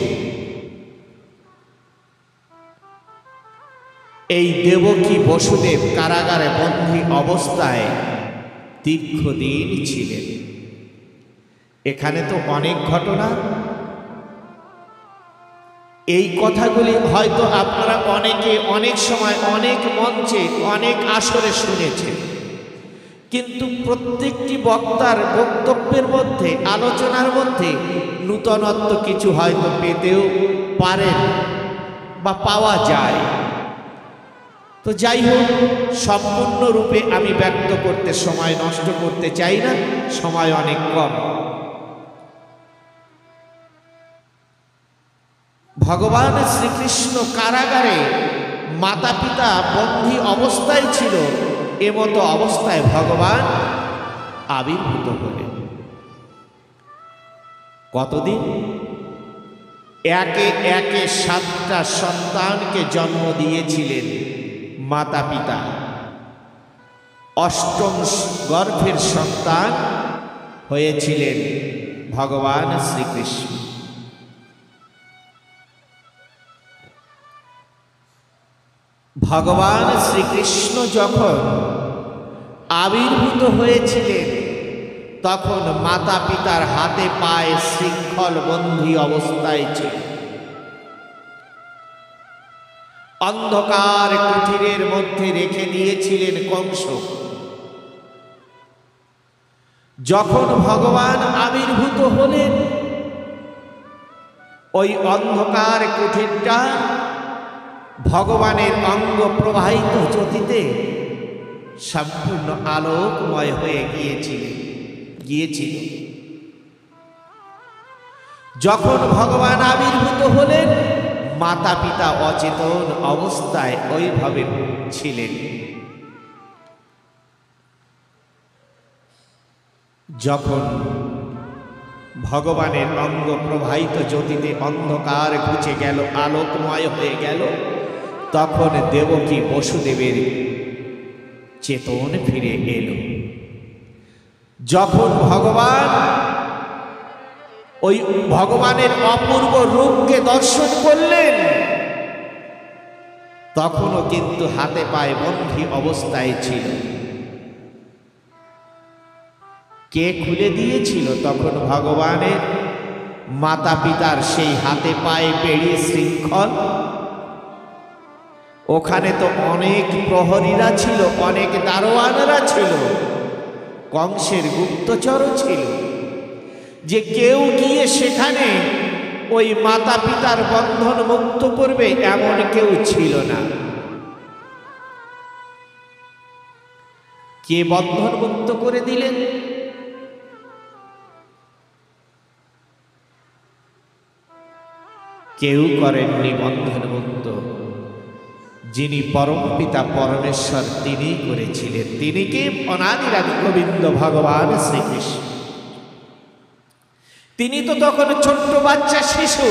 এই দেবকী বসুদেব কারাগারে বন্দী অবস্থায় দীর্ঘদিন ছিলেন। এখানে তো অনেক ঘটনা, এই কথাগুলি হয়তো আপনারা অনেকে অনেক সময় অনেক মঞ্চে অনেক আসরে শুনেছেন, কিন্তু প্রত্যেকটি বক্তার বক্তব্যের মধ্যে, আলোচনার মধ্যে নূতনত্ব কিছু হয়তো পেতেও পারেন বা পাওয়া যায়। তো যাই হোক, সম্পূর্ণরূপে আমি ব্যক্ত করতে সময় নষ্ট করতে চাই না, সময় অনেক কম। ভগবান শ্রীকৃষ্ণ কারাগারে মাতা পিতা বন্দী অবস্থায় ছিল, এমতো অবস্থায় ভগবান আবির্ভূত হলেন। কতদিন? একে একে 7টা সন্তানকে জন্ম দিয়েছিলেন মাতা পিতা। 8ম গর্ভের সন্তান হয়েছিলেন ভগবান শ্রীকৃষ্ণ। ভগবান শ্রীকৃষ্ণ যখন আবির্ভূত হয়েছিলেন, তখন মাতা পিতার হাতে পায়ে শৃঙ্খল বন্দী অবস্থায় ছিল। অন্ধকার কুঠিরের মধ্যে রেখে দিয়েছিলেন কংস। যখন ভগবান আবির্ভূত হলেন, ওই অন্ধকার কুঠিরটা ভগবানের অঙ্গ প্রবাহিত জ্যোতিতে সম্পূর্ণ আলোকময় হয়ে গিয়েছিল। যখন ভগবান আবির্ভূত হলেন, মাতা পিতা অচেতন অবস্থায় ওইভাবে ছিলেন। যখন ভগবানের অঙ্গ প্রবাহিত জ্যোতিতে অন্ধকার ঘুচে গেল, আলোকময় হয়ে গেল, তখন দেবকী বসুদেবের চেতন ফিরে এলো। যখন ভগবান ওই ভগবানের অপূর্ব রূপকে দর্শন করলেন, তখনও কিন্তু হাতে পায়ে বন্দী অবস্থায় ছিল। কে খুলে দিয়েছিল? তখন ভগবানের মাতা পিতার সেই হাতে পায়ে বেড়িয়ে শৃঙ্খল। ওখানে তো অনেক প্রহরীরা ছিল, অনেক দারোয়ানরা ছিল, কংসের গুপ্তচরও ছিল, যে কেউ গিয়ে সেখানে ওই মাতা পিতার বন্ধন মুক্ত করবে এমন কেউ ছিল না। কে বন্ধন মুক্ত করে দিলেন? কেউ করেননি বন্ধন মুক্ত। যিনি পরম পিতা পরমেশ্বর, তিনি করেছিলেন। তিনি কে? অনাদির আদি গোবিন্দ ভগবান শ্রীকৃষ্ণ। তিনি তো তখন ছোট্ট বাচ্চা শিশু,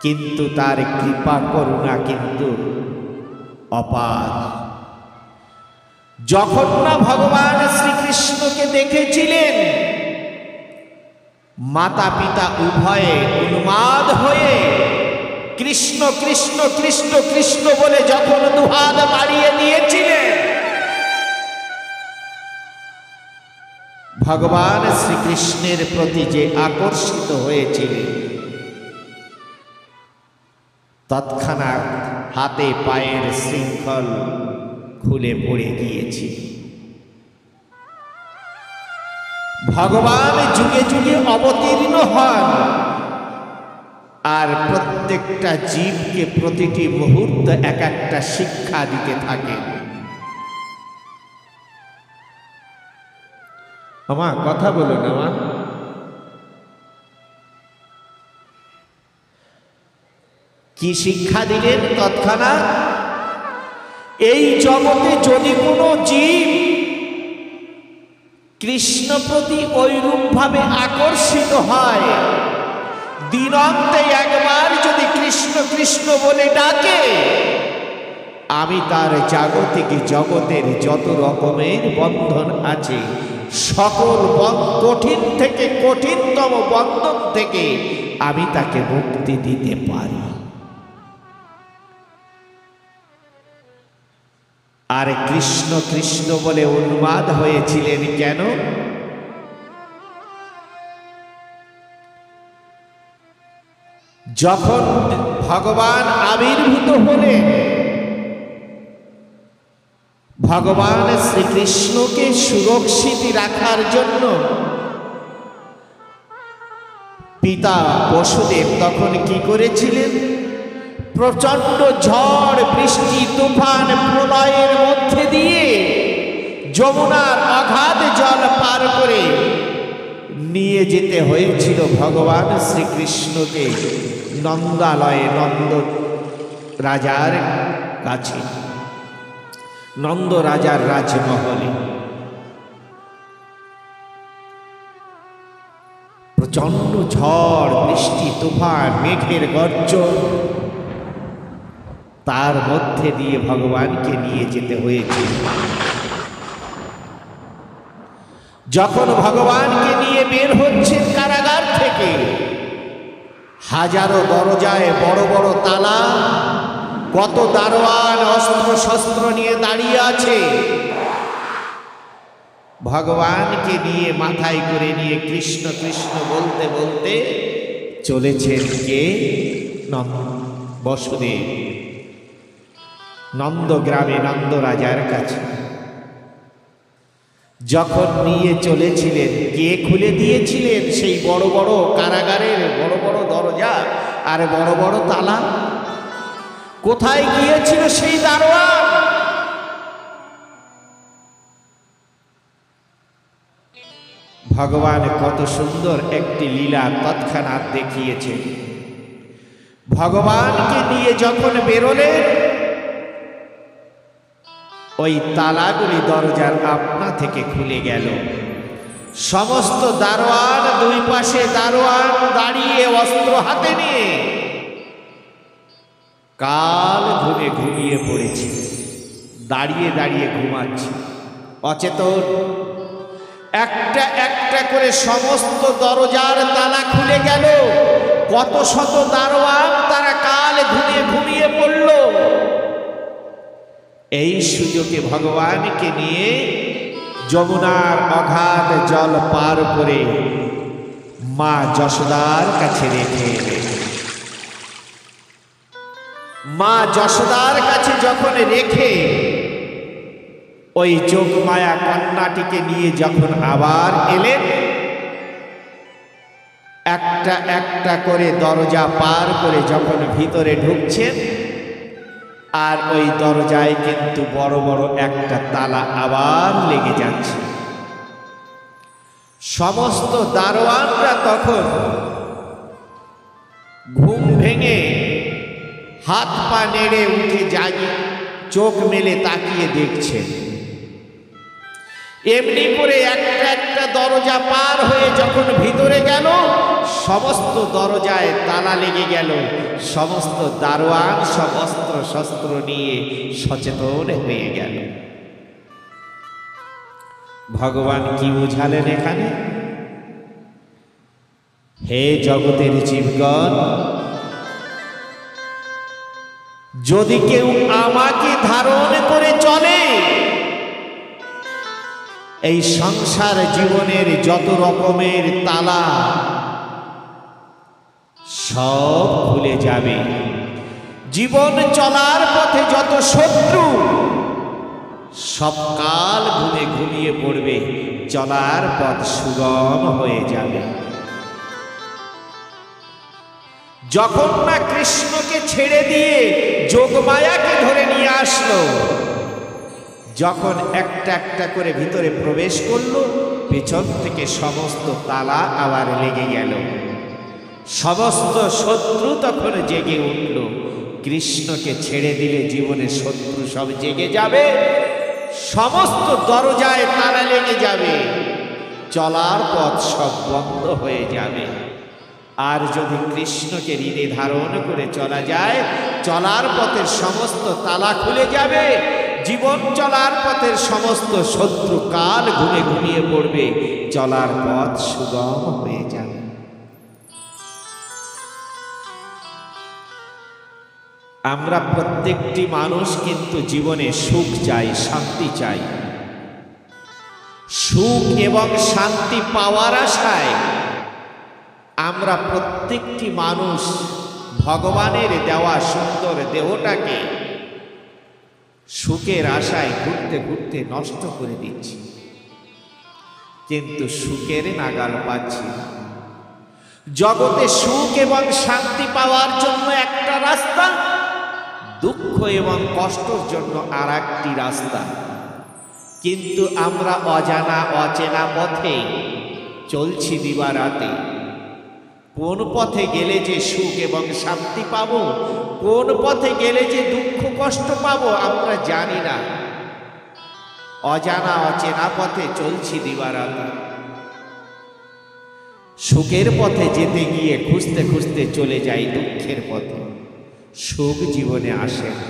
কিন্তু তার কৃপা করুণা কিন্তু অপার। যখন না ভগবান শ্রীকৃষ্ণকে দেখেছিলেন, মাতা পিতা উভয়ে উন্মাদ হয়ে কৃষ্ণ কৃষ্ণ কৃষ্ণ কৃষ্ণ বলে যখন দুহাত বাড়িয়ে দিয়েছিলেন, ভগবান শ্রীকৃষ্ণের প্রতি যে আকর্ষিত হয়েছিলেন, তৎক্ষণাৎ হাতে পায়ের শৃঙ্খল খুলে পড়ে গিয়েছে। ভগবান যুগে যুগে অবতীর্ণ হন, আর প্রত্যেকটা জীবকে প্রতিটি মুহূর্ত এক একটা শিক্ষা দিতে থাকে। আমা কথা বলো না মা। কি শিক্ষা দিলেন তৎক্ষণাৎ? এই জগতে যদি কোনো জীব কৃষ্ণ প্রতি ঐরূপ ভাবে আকর্ষিত হয়, দিনন্তে একবার যদি কৃষ্ণ কৃষ্ণ বলে ডাকে, আমি তার জাগতিক জগতের যত রকমের বন্ধন আছে সকল কঠিন থেকে কঠিনতম বন্ধন থেকে আমি তাকে মুক্তি দিতে পারি। আর কৃষ্ণ কৃষ্ণ বলে উন্মাদ হয়েছিলেন কেন? যখন ভগবান আবির্ভূত হলেন, ভগবান শ্রীকৃষ্ণকে সুরক্ষিত রাখার জন্য পিতা বসুদেব তখন কি করেছিলেন? প্রচন্ড ঝড় বৃষ্টি তুফান প্রলয়ের মধ্যে দিয়ে যমুনার অগাধ জল পার করে নিয়ে যেতে হয়েছিল ভগবান শ্রীকৃষ্ণকে নন্দালয়ে, নন্দ রাজার কাছে, নন্দ রাজার রাজমহলে। প্রচন্ড ঝড় বৃষ্টি তুফান মেঘের গর্জন, তার মধ্যে দিয়ে ভগবানকে নিয়ে যেতে হয়েছিল। যখন ভগবানকে নিয়ে বের হচ্ছেন কারাগার থেকে, হাজারো দরজায় বড় বড় তালা, কত দারোয়ান অস্ত্র শস্ত্র নিয়ে দাঁড়িয়ে আছে। ভগবানকে নিয়ে মাথায় করে নিয়ে কৃষ্ণ কৃষ্ণ বলতে বলতে চলেছেন কে? বসুদেব নন্দগ্রামে নন্দ রাজার কাছে। যখন নিয়ে চলেছিলেন, কে খুলে দিয়েছিলেন সেই বড় বড় কারাগারের বড় বড় দরজা আর বড় বড় তালা? কোথায় গিয়েছিল সেই দারোয়ান? ভগবান কত সুন্দর একটি লীলা তৎক্ষণাৎ দেখিয়েছেন। ভগবানকে নিয়ে যখন বেরোলেন, ওই তালাগুলি দরজার আপনা থেকে খুলে গেল। সমস্ত দারোয়ান, দুই পাশে দারোয়ান দাঁড়িয়ে অস্ত্র হাতে নিয়ে কাল ঘুমে ঘুমিয়ে পড়েছে, দাঁড়িয়ে দাঁড়িয়ে ঘুমাচ্ছে অচেতন। একটা একটা করে সমস্ত দরজার তালা খুলে গেল। কত শত দারোয়ান তারা কাল ঘুমিয়ে ঘুমিয়ে পড়ল। এই সুযোগে ভগবানকে নিয়ে যমুনার অগাধ জল পার করে মা যশোদার কাছে রেখে এলেন। মা যশোদার কাছে যখন রেখে ওই যোগমায়া কন্যাটিকে নিয়ে যখন আবার এলেন, একটা একটা করে দরজা পার করে যখন ভিতরে ঢুকছেন, আর ওই দরজায় কিন্তু বড় বড় একটা তালা আবার লেগে যাচ্ছে। সমস্ত দারোয়ানরা তখন ঘুম ভেঙে হাত পা নেড়ে উঠে জাগি চোখ মেলে তাকিয়ে দেখছেন। এমনি করে একটা একটা দরজা পার হয়ে যখন ভিতরে গেল, সমস্ত দরজায় তালা লেগে গেল। সমস্ত দারোয়ান সব অস্ত্র শস্ত্র নিয়ে সচেতন হয়ে গেল। ভগবান কি বুঝালেন এখানে? হে জগতের জীবগণ, যদি কেউ আমাকে ধারণ করে চলে, এই সংসার জীবনের যত রকমের তালা সব খুলে যাবে। জীবন চলার পথে যত শত্রু সব কাল ঘুমে ঘুমিয়ে পড়বে, চলার পথ সুগম হয়ে যাবে। যখন না কৃষ্ণকে ছেড়ে দিয়ে যোগমায়াকে ধরে নিয়ে আসলো, যখন একটা একটা করে ভিতরে প্রবেশ করলো, পেছন থেকে সমস্ত তালা আবার লেগে গেল। সমস্ত শত্রু তখন জেগে উঠল। কৃষ্ণকে ছেড়ে দিলে জীবনে শত্রু সব জেগে যাবে, সমস্ত দরজায় তালা লেগে যাবে, চলার পথ সব বন্ধ হয়ে যাবে। আর যদি কৃষ্ণকে হৃদয়ে ধারণ করে চলা যায়, চলার পথের সমস্ত তালা খুলে যাবে, জীবন চলার পথের সমস্ত শত্রু কাল ঘুমিয়ে পড়বে, চলার পথ সুগম হয়ে যাবে। আমরা প্রত্যেকটি মানুষ কিন্তু জীবনে সুখ চাই, শান্তি চাই। সুখ এবং শান্তি পাওয়ার আশায় আমরা প্রত্যেকটি মানুষ ভগবানের দেওয়া সুন্দর দেহটাকে সুখের আশায় ঘুরতে ঘুরতে নষ্ট করে দিচ্ছি, কিন্তু সুখের নাগাল পাচ্ছি না। জগতে সুখ এবং শান্তি পাওয়ার জন্য একটা রাস্তা, দুঃখ এবং কষ্টের জন্য আর একটি রাস্তা। কিন্তু আমরা অজানা অচেনা পথে চলছি দিবারাতে। কোন পথে গেলে যে সুখ এবং শান্তি পাবো, কোন পথে গেলে যে দুঃখ কষ্ট পাবো আমরা জানি না। অজানা অচেনা পথে চলছি দিবারাতে। সুখের পথে যেতে গিয়ে খুঁজতে খুঁজতে চলে যাই দুঃখের পথে, সুখ জীবনে আসে না।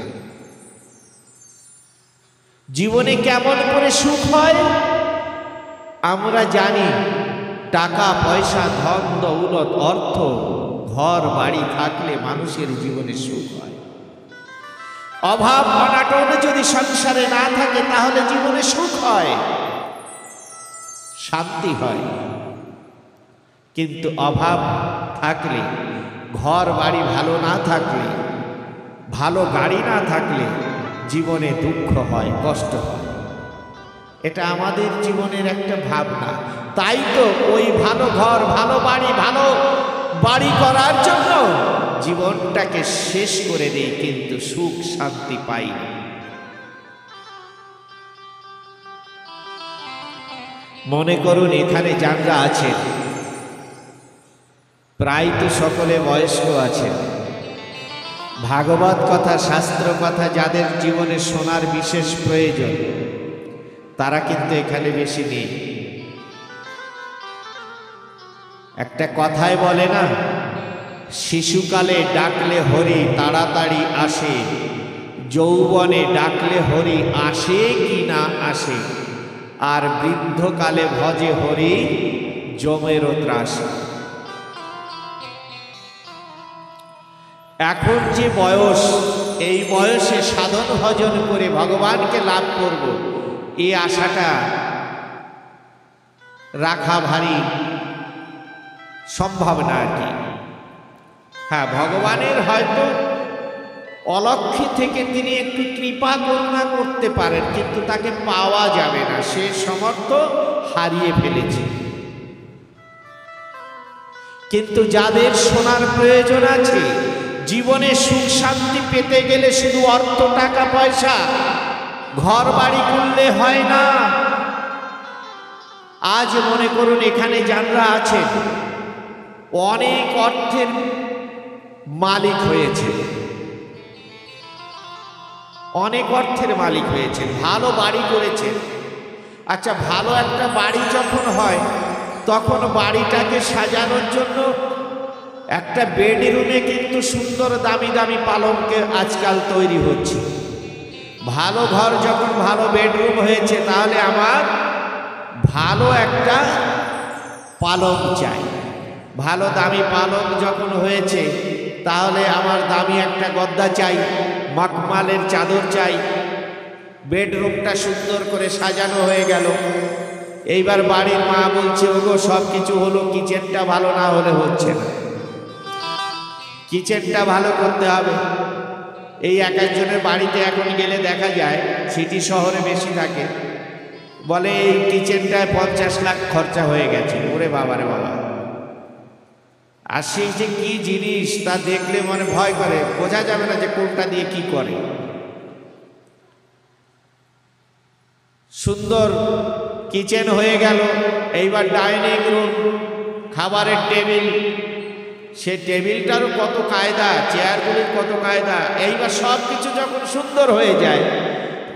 জীবনে কেমন করে সুখ হয় আমরা জানি। টাকা পয়সা, ধন দৌলত, অর্থ, ঘর বাড়ি থাকলে মানুষের জীবনে সুখ হয়। অভাব অনাটন যদি সংসারে না থাকে তাহলে জীবনে সুখ হয়, শান্তি হয়। কিন্তু অভাব থাকলে, ঘর বাড়ি ভালো না থাকলে, ভালো গাড়ি না থাকলে জীবনে দুঃখ হয়, কষ্ট হয়। এটা আমাদের জীবনের একটা ভাবনা। তাই তো ওই ভালো ঘর, ভালো বাড়ি করার জন্য জীবনটাকে শেষ করে দেই, কিন্তু সুখ শান্তি পাই না। মনে করুন এখানে যারা আছেন প্রায় তো সকলে বয়স্ক আছেন। ভাগবত কথা, শাস্ত্র কথা যাদের জীবনে শোনার বিশেষ প্রয়োজন, তারা কিন্তু এখানে বেশি নেই। একটা কথায় বলে না, শিশুকালে ডাকলে হরি তাড়াতাড়ি আসে, যৌবনে ডাকলে হরি আসে কি না আসে, আর বৃদ্ধকালে ভজে হরি জমেরও ত্রাসে। এখন যে বয়স, এই বয়সে সাধন ভজন করে ভগবানকে লাভ করব, এই আশাটা রাখা ভারী সম্ভব না আর কি। হ্যাঁ, ভগবানের হয়তো অলক্ষ্যে থেকে তিনি একটু কৃপা করুণা করতে পারেন, কিন্তু তাকে পাওয়া যাবে না, সে সমর্থ হারিয়ে ফেলেছে। কিন্তু যাদের শোনার প্রয়োজন আছে, জীবনে সুখ শান্তি পেতে গেলে শুধু অর্থ, টাকা পয়সা, ঘর বাড়ি করলে হয় না। আজ মনে করুন এখানে যারা আছেন অনেক অর্থের মালিক হয়েছে, অনেক অর্থের মালিক হয়েছে, ভালো বাড়ি করেছেন। আচ্ছা, ভালো একটা বাড়ি যখন হয় তখন বাড়িটাকে সাজানোর জন্য একটা বেডরুমে কিন্তু সুন্দর দামি দামি পালঙ্কে আজকাল তৈরি হচ্ছে। ভালো ঘর যখন ভালো বেডরুম হয়েছে, তাহলে আমার ভালো একটা পালঙ্ক চাই। ভালো দামি পালঙ্ক যখন হয়েছে, তাহলে আমার দামি একটা গদ্দা চাই, মখমলের চাদর চাই। বেডরুমটা সুন্দর করে সাজানো হয়ে গেল। এইবার বাড়ির মা বলছে, ওগো সব কিছু হলো, কিচেনটা ভালো না হলে হচ্ছে না, কিচেনটা ভালো করতে হবে। এই এক একজনের বাড়িতে এখন গেলে দেখা যায়, সিটি শহরে বেশি থাকে, বলে এই কিচেনটায় 50 লাখ খরচা হয়ে গেছে। ওরে বাবা রে বাবা, আর সেই যে কি জিনিস তা দেখলে মনে ভয় করে, বোঝা যাবে না যে কোনটা দিয়ে কি করে। সুন্দর কিচেন হয়ে গেল, এইবার ডাইনিং রুম, খাবারের টেবিল, সে টেবিলটারও কত কায়দা, চেয়ারগুলির কত কায়দা। এইবার সব কিছু যখন সুন্দর হয়ে যায়,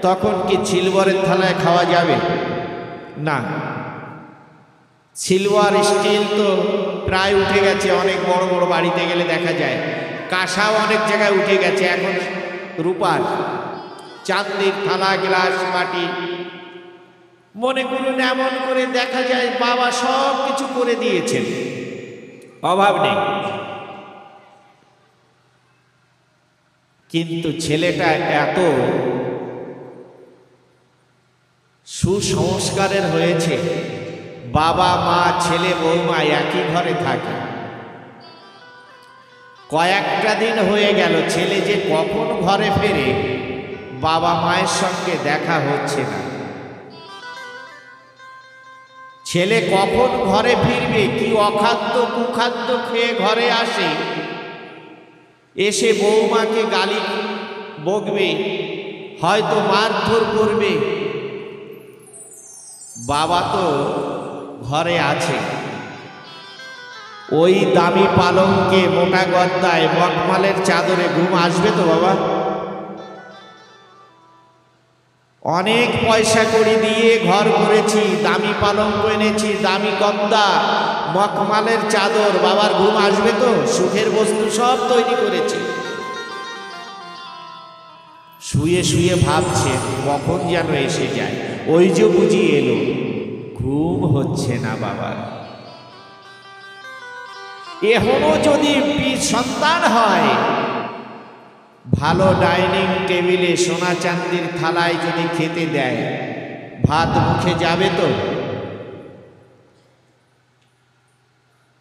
তখন কি সিলভারের থালায় খাওয়া যাবে? না, সিলভার স্টিল তো প্রায় উঠে গেছে, অনেক বড় বড় বাড়িতে গেলে দেখা যায়। কাঁসাও অনেক জায়গায় উঠে গেছে, এখন রূপার, চাঁদির থালা, গ্লাস, বাটি। মনে করুন এমন করে দেখা যায় বাবা সব কিছু করে দিয়েছেন, অভাব নেই, কিন্তু ছেলেটা এত সুসংস্কারের হয়েছে, বাবা মা ছেলে বৌমা একই ঘরে থাকে। কয়েকটা দিন হয়ে গেল, ছেলে যে কখন ঘরে ফেরে বাবা মায়ের সঙ্গে দেখা হচ্ছে না। ছেলে কখন ঘরে ফিরবে, কি অখাদ্য কুখাদ্য খেয়ে ঘরে আসে, এসে বৌমাকে গালি বকবে, হয়তো মারধর করবে। বাবা তো ঘরে আছে, ওই দামি পালঙ্কে, মোটা গদ্দায়, মখমলের চাদরে ঘুম আসবে তো বাবা? অনেক পয়সা করি দিয়ে ঘর করেছি, দামি পালঙ্ক এনেছি, দামি গদ্দা, মখমলের চাদর, বাবার ঘুম আসবে তো? সুখের বস্তু সব তৈরি করেছি। শুয়ে শুয়ে ভাবছে কখন যেন এসে যায়, ওই যে বুঝি এলো, ঘুম হচ্ছে না বাবার। এখনো যদি সন্তান হয়, ভালো ডাইনিং টেবিলে সোনা চাঁদির থালায় যদি খেতে দেয়, ভাত মুখে যাবে তো?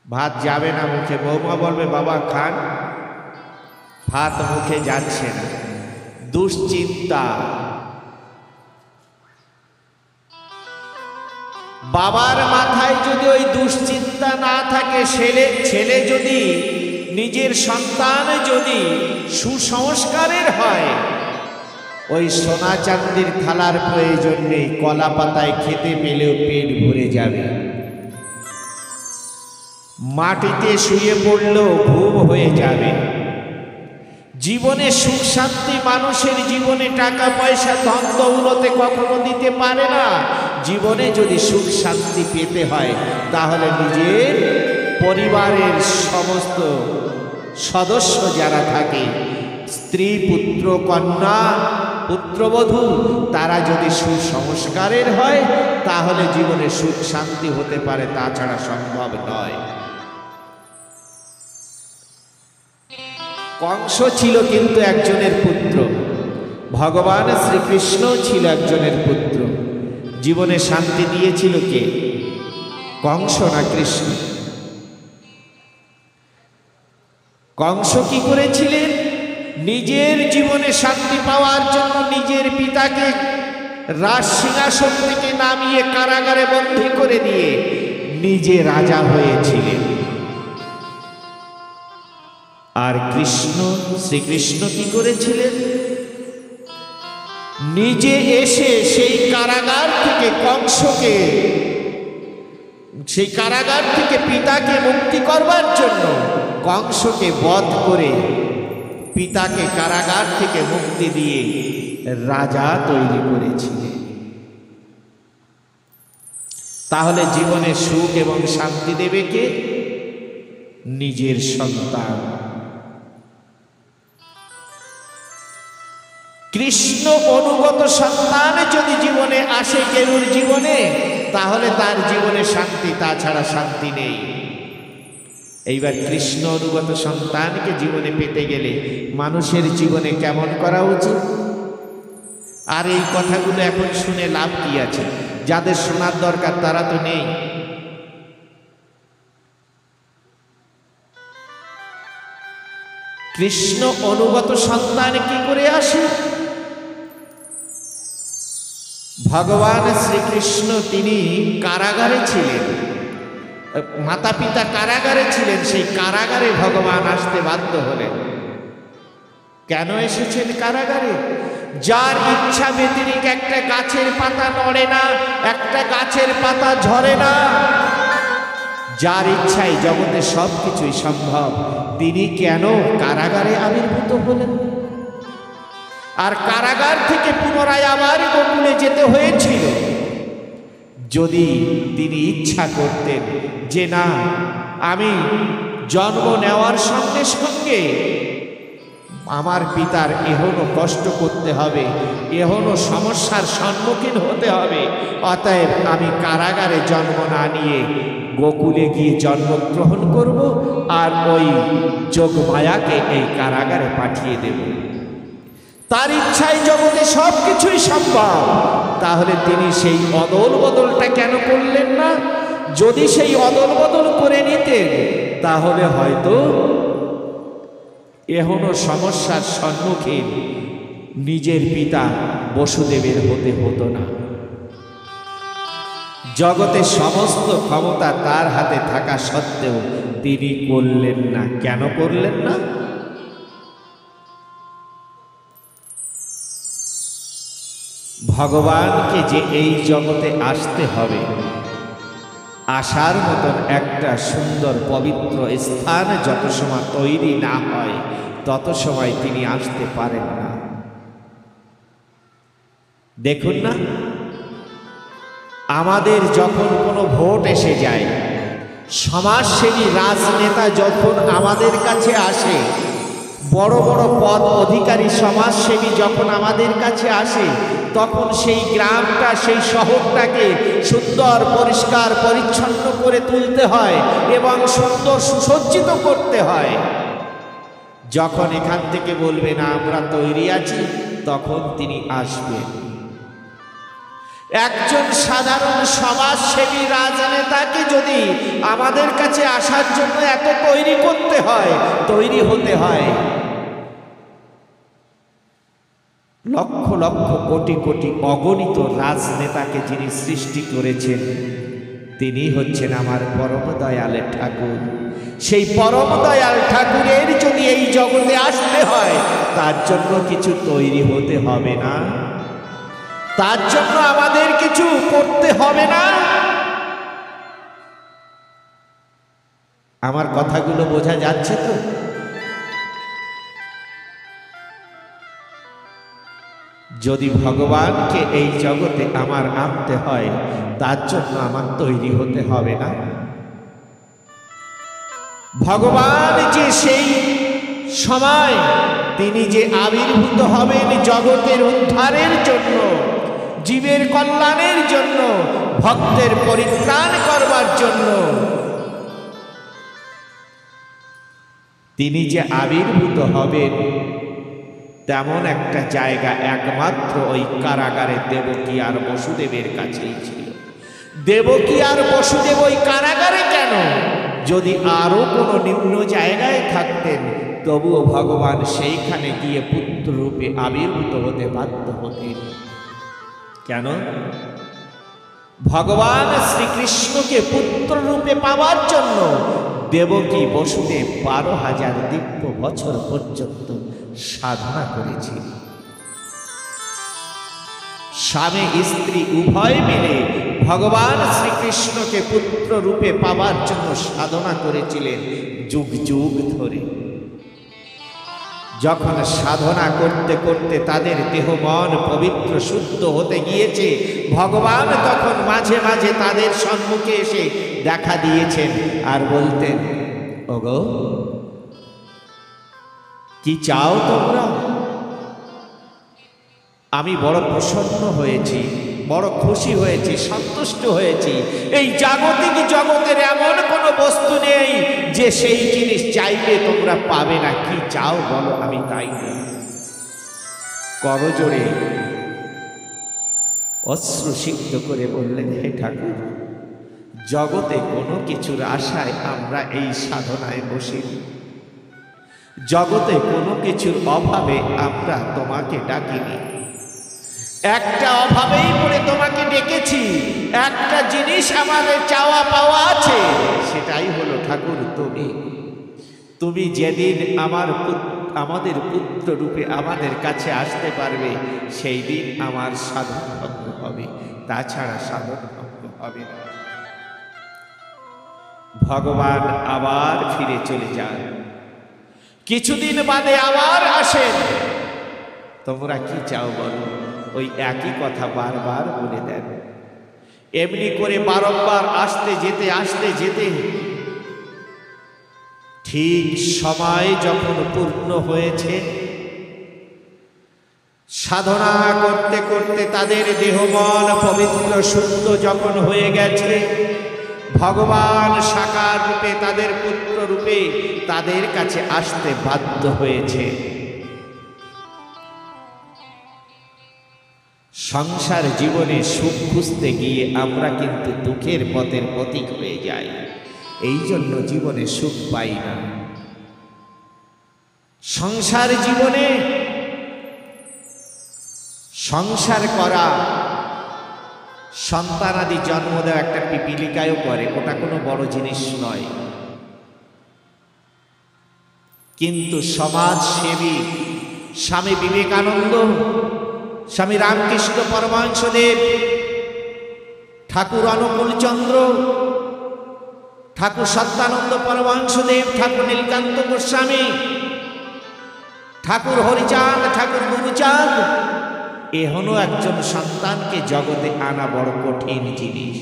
ভাত যাবে না মুখে। বৌমা বলবে বাবা খান, ভাত মুখে যাচ্ছে না। দুশ্চিন্তা। বাবার মাথায় যদি ওই দুশ্চিন্তা না থাকে, ছেলে যদি, নিজের সন্তান যদি সুসংস্কারের হয়, ওই সোনা চাঁদির থালার প্রয়োজন নেই, কলা পাতায় খেতে পেলেও পেট ভরে যাবে। মাটিতে শুয়ে পড়লেও ঘুম হয়ে যাবে। জীবনে সুখ শান্তি মানুষের জীবনে টাকা পয়সা ধন দৌলতে কখনো দিতে পারে না। জীবনে যদি সুখ শান্তি পেতে হয়, তাহলে নিজের পরিবারের সমস্ত সদস্য যারা থাকে, স্ত্রী পুত্র কন্যা পুত্রবধূ, তারা যদি সুসংস্কারের হয়, তাহলে জীবনে সুখ শান্তি হতে পারে, তাছাড়া সম্ভব নয়। কংস ছিল কিন্তু একজনের পুত্র, ভগবান শ্রীকৃষ্ণ ছিল একজনের পুত্র। জীবনে শান্তি দিয়েছিল কে? কংস না কৃষ্ণ? কংস কি করেছিলেন? নিজের জীবনে শান্তি পাওয়ার জন্য নিজের পিতাকে রাজ সিংহাসন থেকে নামিয়ে কারাগারে বন্দী করে দিয়ে নিজে রাজা হয়েছিলেন। আর শ্রীকৃষ্ণ কি করেছিলেন? নিজে এসে সেই কারাগার থেকে কংসকে, সেই কারাগার থেকে পিতাকে মুক্তি করবার জন্য কংসকে বধ করে পিতাকে কারাগার থেকে মুক্তি দিয়ে রাজা তৈরি করেছিলেন। তাহলে জীবনে সুখ এবং শান্তি দেবে কে? নিজের সন্তান। কৃষ্ণ অনুগত সন্তান যদি জীবনে আসে কেউর জীবনে, তাহলে তার জীবনে শান্তি, তাছাড়া শান্তি নেই। এইবার কৃষ্ণ অনুগত সন্তানকে জীবনে পেতে গেলে মানুষের জীবনে কেমন করা উচিত? আর এই কথাগুলো এখন শুনে লাভ কি আছে? যাদের শোনার দরকার তারা তো নেই। কৃষ্ণ অনুগত সন্তান কি করে আসে? ভগবান শ্রীকৃষ্ণ তিনি কারাগারে ছিলেন, মাতা পিতা কারাগারে ছিলেন, সেই কারাগারে ভগবান আসতে বাধ্য হলেন। কেন এসেছেন কারাগারে? যার ইচ্ছা ব্যতিরিক একটা গাছের পাতা নড়ে না, একটা গাছের পাতা ঝরে না। যার ইচ্ছায় জগতে সবকিছুই সম্ভব, তিনি কেন কারাগারে আবির্ভূত হলেন? আর কারাগার থেকে পুনরায় আবার গোকুলে যেতে হয়েছিল। যদি তিনি ইচ্ছা করতেন যে না, আমি জন্ম নেওয়ার সঙ্গে সঙ্গে আমার পিতার এহনো কষ্ট করতে হবে, এহনো সমস্যার সম্মুখীন হতে হবে, অতএব আমি কারাগারে জন্ম না নিয়ে গোকুলে গিয়ে জন্মগ্রহণ করব আর ওই যোগমায়াকে এই কারাগারে পাঠিয়ে দেব। তার ইচ্ছায় জগতে সব কিছুই সম্ভব। তাহলে তিনি সেই অদল বদলটা কেন করলেন না? যদি সেই অদল বদল করে নিতেন তাহলে হয়তো এখনো সমস্যার সম্মুখীন নিজের পিতা বসুদেবের হতে হতো না। জগতে সমস্ত ক্ষমতা তার হাতে থাকা সত্ত্বেও তিনি করলেন না। কেন করলেন না? ভগবানকে যে এই জগতে আসতে হবে, আসার মতন একটা সুন্দর পবিত্র স্থান যত সময় তৈরি না হয় তত সময় তিনি আসতে পারেন না। দেখুন না, আমাদের যখন কোনো ভোট এসে যায়, সমাজসেবী রাজনেতা যখন আমাদের কাছে আসে, বড় বড় পদ অধিকারী সমাজসেবী যখন আমাদের কাছে আসে, তখন সেই গ্রামটা, সেই শহরটাকে সুন্দর পরিষ্কার পরিচ্ছন্ন করে তুলতে হয় এবং সুন্দর সুসজ্জিত করতে হয়। যখন এখান থেকে বলবে না আমরা তৈরি আছি, তখন তিনি আসবেন। একজন সাধারণ সমাজসেবী রাজনেতাকে যদি আমাদের কাছে আসার জন্য এত তৈরি করতে হয়, তৈরি হতে হয়, লক্ষ লক্ষ কোটি কোটি অগণিত রাজনেতাকে যিনি সৃষ্টি করেছেন, তিনি হচ্ছেন আমার পরম দয়াল ঠাকুর। সেই পরম দয়াল ঠাকুরের যদি এই জগতে আসতে হয়, তার জন্য কিছু তৈরি হতে হবে না? তার জন্য আমাদের কিছু করতে হবে না? আমার কথাগুলো বোঝা যাচ্ছে তো? যদি ভগবানকে এই জগতে আমার আনতে হয়, তার জন্য আমার তৈরি হতে হবে না? ভগবান যে সেই সময় তিনি যে আবির্ভূত হবেন জগতের উদ্ধারের জন্য, জীবের কল্যাণের জন্য, ভক্তের পরিত্রাণ করবার জন্য, তিনি যে আবির্ভূত হবেন তেমন একটা জায়গা একমাত্র ওই কারাগারে দেবকী আর বসুদেবের কাছেই ছিল। দেবকী আর বসুদেব ওই কারাগারে কেন? যদি আরো কোনো নিম্ন জায়গায় থাকতেন, তবুও ভগবান সেইখানে গিয়ে পুত্র রূপে আবির্ভূত হতে বাধ্য হতেন। কেন? ভগবান শ্রীকৃষ্ণকে পুত্র রূপে পাওয়ার জন্য দেবকী বসুদেব 12,000 দিব্য বছর পর্যন্ত সাধনা করেছিল। স্বামী স্ত্রী উভয় মিলে ভগবান শ্রীকৃষ্ণকে পুত্র রূপে পাওয়ার জন্য সাধনা করেছিলেন যুগ যুগ ধরে। যখন সাধনা করতে করতে তাদের দেহ মন পবিত্র শুদ্ধ হতে গিয়েছে, ভগবান তখন মাঝে মাঝে তাদের সম্মুখে এসে দেখা দিয়েছেন আর বলতেন, ওগো কি চাও তোমরা? আমি বড় প্রসন্ন হয়েছি, বড় খুশি হয়েছি, সন্তুষ্ট হয়েছি। এই জাগতিক জগতের এমন কোনো বস্তু নেই যে সেই জিনিস চাইলে তোমরা পাবে না। কি চাও বলো, আমি তাই দেব। করজোড়ে অশ্রু সিক্ত করে বললেন, হে ঠাকুর, জগতে কোনো কিছুর আশায় আমরা এই সাধনায় বসি। জগতে কোনো কিছুর অভাবে আমরা তোমাকে ডাকিনি। একটা অভাবেই পড়ে তোমাকে ডেকেছি, একটা জিনিস জিনিস আমাদের চাওয়া পাওয়া আছে, সেটাই হলো ঠাকুর তুমি যেদিন আমাদের পুত্র রূপে আমাদের কাছে আসতে পারবে, সেই দিন আমার সাধন ভঙ্গ হবে, তাছাড়া সাধন ভঙ্গ হবে না। ভগবান আবার ফিরে চলে যান, কিছুদিন বাদে আবার আসেন। তোমরা কি চাও বলো? ওই একই কথা বারবার বলে দেন। এমনি করে বারংবার আসতে যেতে ঠিক সময় যখন পূর্ণ হয়েছে, সাধনা করতে করতে তাদের দেহ মন পবিত্র শুদ্ধ যখন হয়ে গেছে, ভগবান সাকার রূপে তাদের পুত্র রূপে তাদের কাছে আসতে বাধ্য হয়েছে। সংসার জীবনে সুখ খুঁজতে গিয়ে আমরা কিন্তু দুঃখের পথের প্রতীক হয়ে যাই, এই জন্য জীবনে সুখ পাই না। সংসার জীবনে সংসার করা, সন্তানাদি জন্ম দেওয়া, একটা পিপিলিকায়ও করে, ওটা কোনো বড় জিনিস নয়। কিন্তু সমাজসেবী স্বামী বিবেকানন্দ, স্বামী রামকৃষ্ণ পরমহংসদেব, ঠাকুর অনুকূলচন্দ্র, ঠাকুর সত্যানন্দ পরমহংসদেব, ঠাকুর নীলকান্ত গোস্বামী, ঠাকুর হরিচাঁদ, ঠাকুর গুরুচাঁদ, এখনো একজন সন্তানকে জগতে আনা বড় কঠিন জিনিস।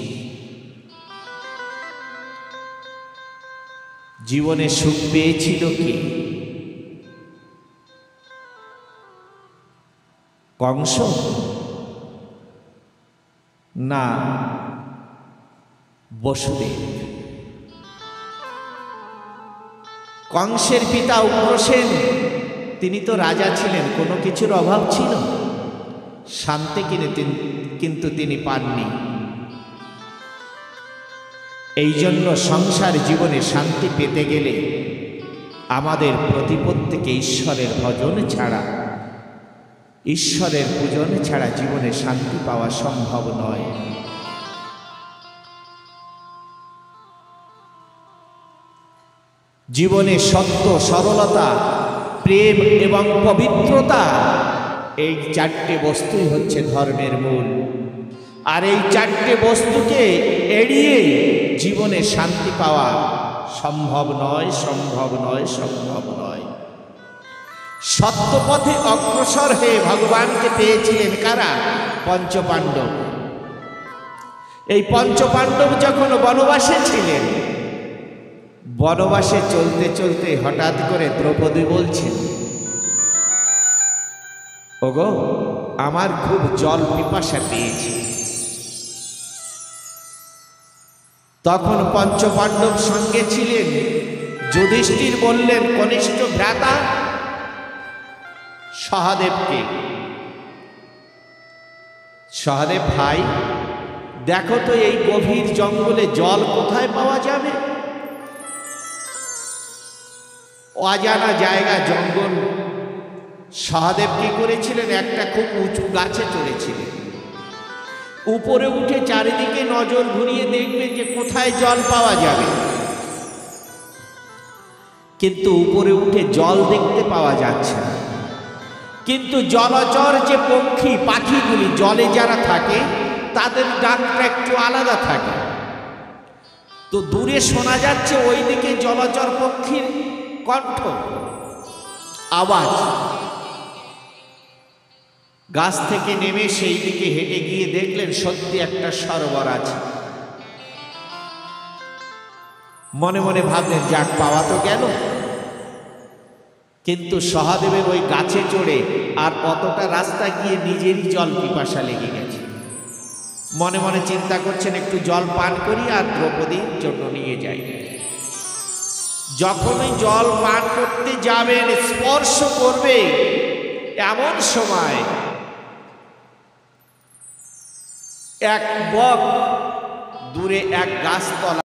জীবনে সুখ পেয়েছিল কি? কংস? না, বসুদেব। কংসের পিতা উগ্রসেন, তিনি তো রাজা ছিলেন, কোনো কিছুর অভাব ছিল, শান্তি কিন্তু তিনি পাননি। এই জন্য সংসার জীবনে শান্তি পেতে গেলে আমাদের প্রতিপত্তিকে ঈশ্বরের ভজন ছাড়া, ঈশ্বরের পূজন ছাড়া জীবনে শান্তি পাওয়া সম্ভব নয়। জীবনে সত্য, সরলতা, প্রেম এবং পবিত্রতা, এই চারটে বস্তুই হচ্ছে ধর্মের মূল। আর এই চারটে বস্তুকে এড়িয়ে জীবনে শান্তি পাওয়া সম্ভব নয়, সম্ভব নয়, সম্ভব নয়। সত্যপথে অগ্রসর হয়ে ভগবানকে পেয়েছিলেন কারা? পঞ্চপাণ্ডব। এই পঞ্চপাণ্ডব যখন বনবাসে ছিলেন, বনবাসে চলতে চলতে হঠাৎ করে দ্রৌপদী বলছেন, ওগো, আমার খুব জল পিপাসা পেয়েছে। তখন পঞ্চপাণ্ডব সঙ্গে ছিলেন। যুধিষ্ঠির বললেন কনিষ্ঠ ভ্রাতা সহদেবকে, সহদেব ভাই, দেখো তো এই গভীর জঙ্গলে জল কোথায় পাওয়া যাবে? অজানা জায়গা, জঙ্গল। সহদেব কি করেছিলেন? একটা খুব উঁচু গাছে চড়েছিলেন। উপরে উঠে চারিদিকে নজর ঘুরিয়ে দেখবেন যে কোথায় জল পাওয়া যাবে, কিন্তু উপরে উঠে জল দেখতে পাওয়া যাচ্ছে না। কিন্তু জলচর যে পক্ষী পাখিগুলি জলে যারা থাকে, তাদের ডাকটা একটু আলাদা থাকে। তো দূরে শোনা যাচ্ছে ওইদিকে জলচর পক্ষীর কণ্ঠ, আওয়াজ। গাছ থেকে নেমে সেই দিকে হেঁটে গিয়ে দেখলেন সত্যি একটা সরোবর আছে। মনে মনে ভাবলেন, যাক, পাওয়া তো গেল। কিন্তু সহদেবের ওই গাছে চড়ে আর অতটা রাস্তা গিয়ে নিজেরই জল পিপাসা লেগে গেছে। মনে মনে চিন্তা করছেন, একটু জল পান করি আর দ্রৌপদীর জন্য নিয়ে যাই। যখনই জল পান করতে যাবেন, স্পর্শ করবে, এমন সময় এক বক দূরে এক গাছতলা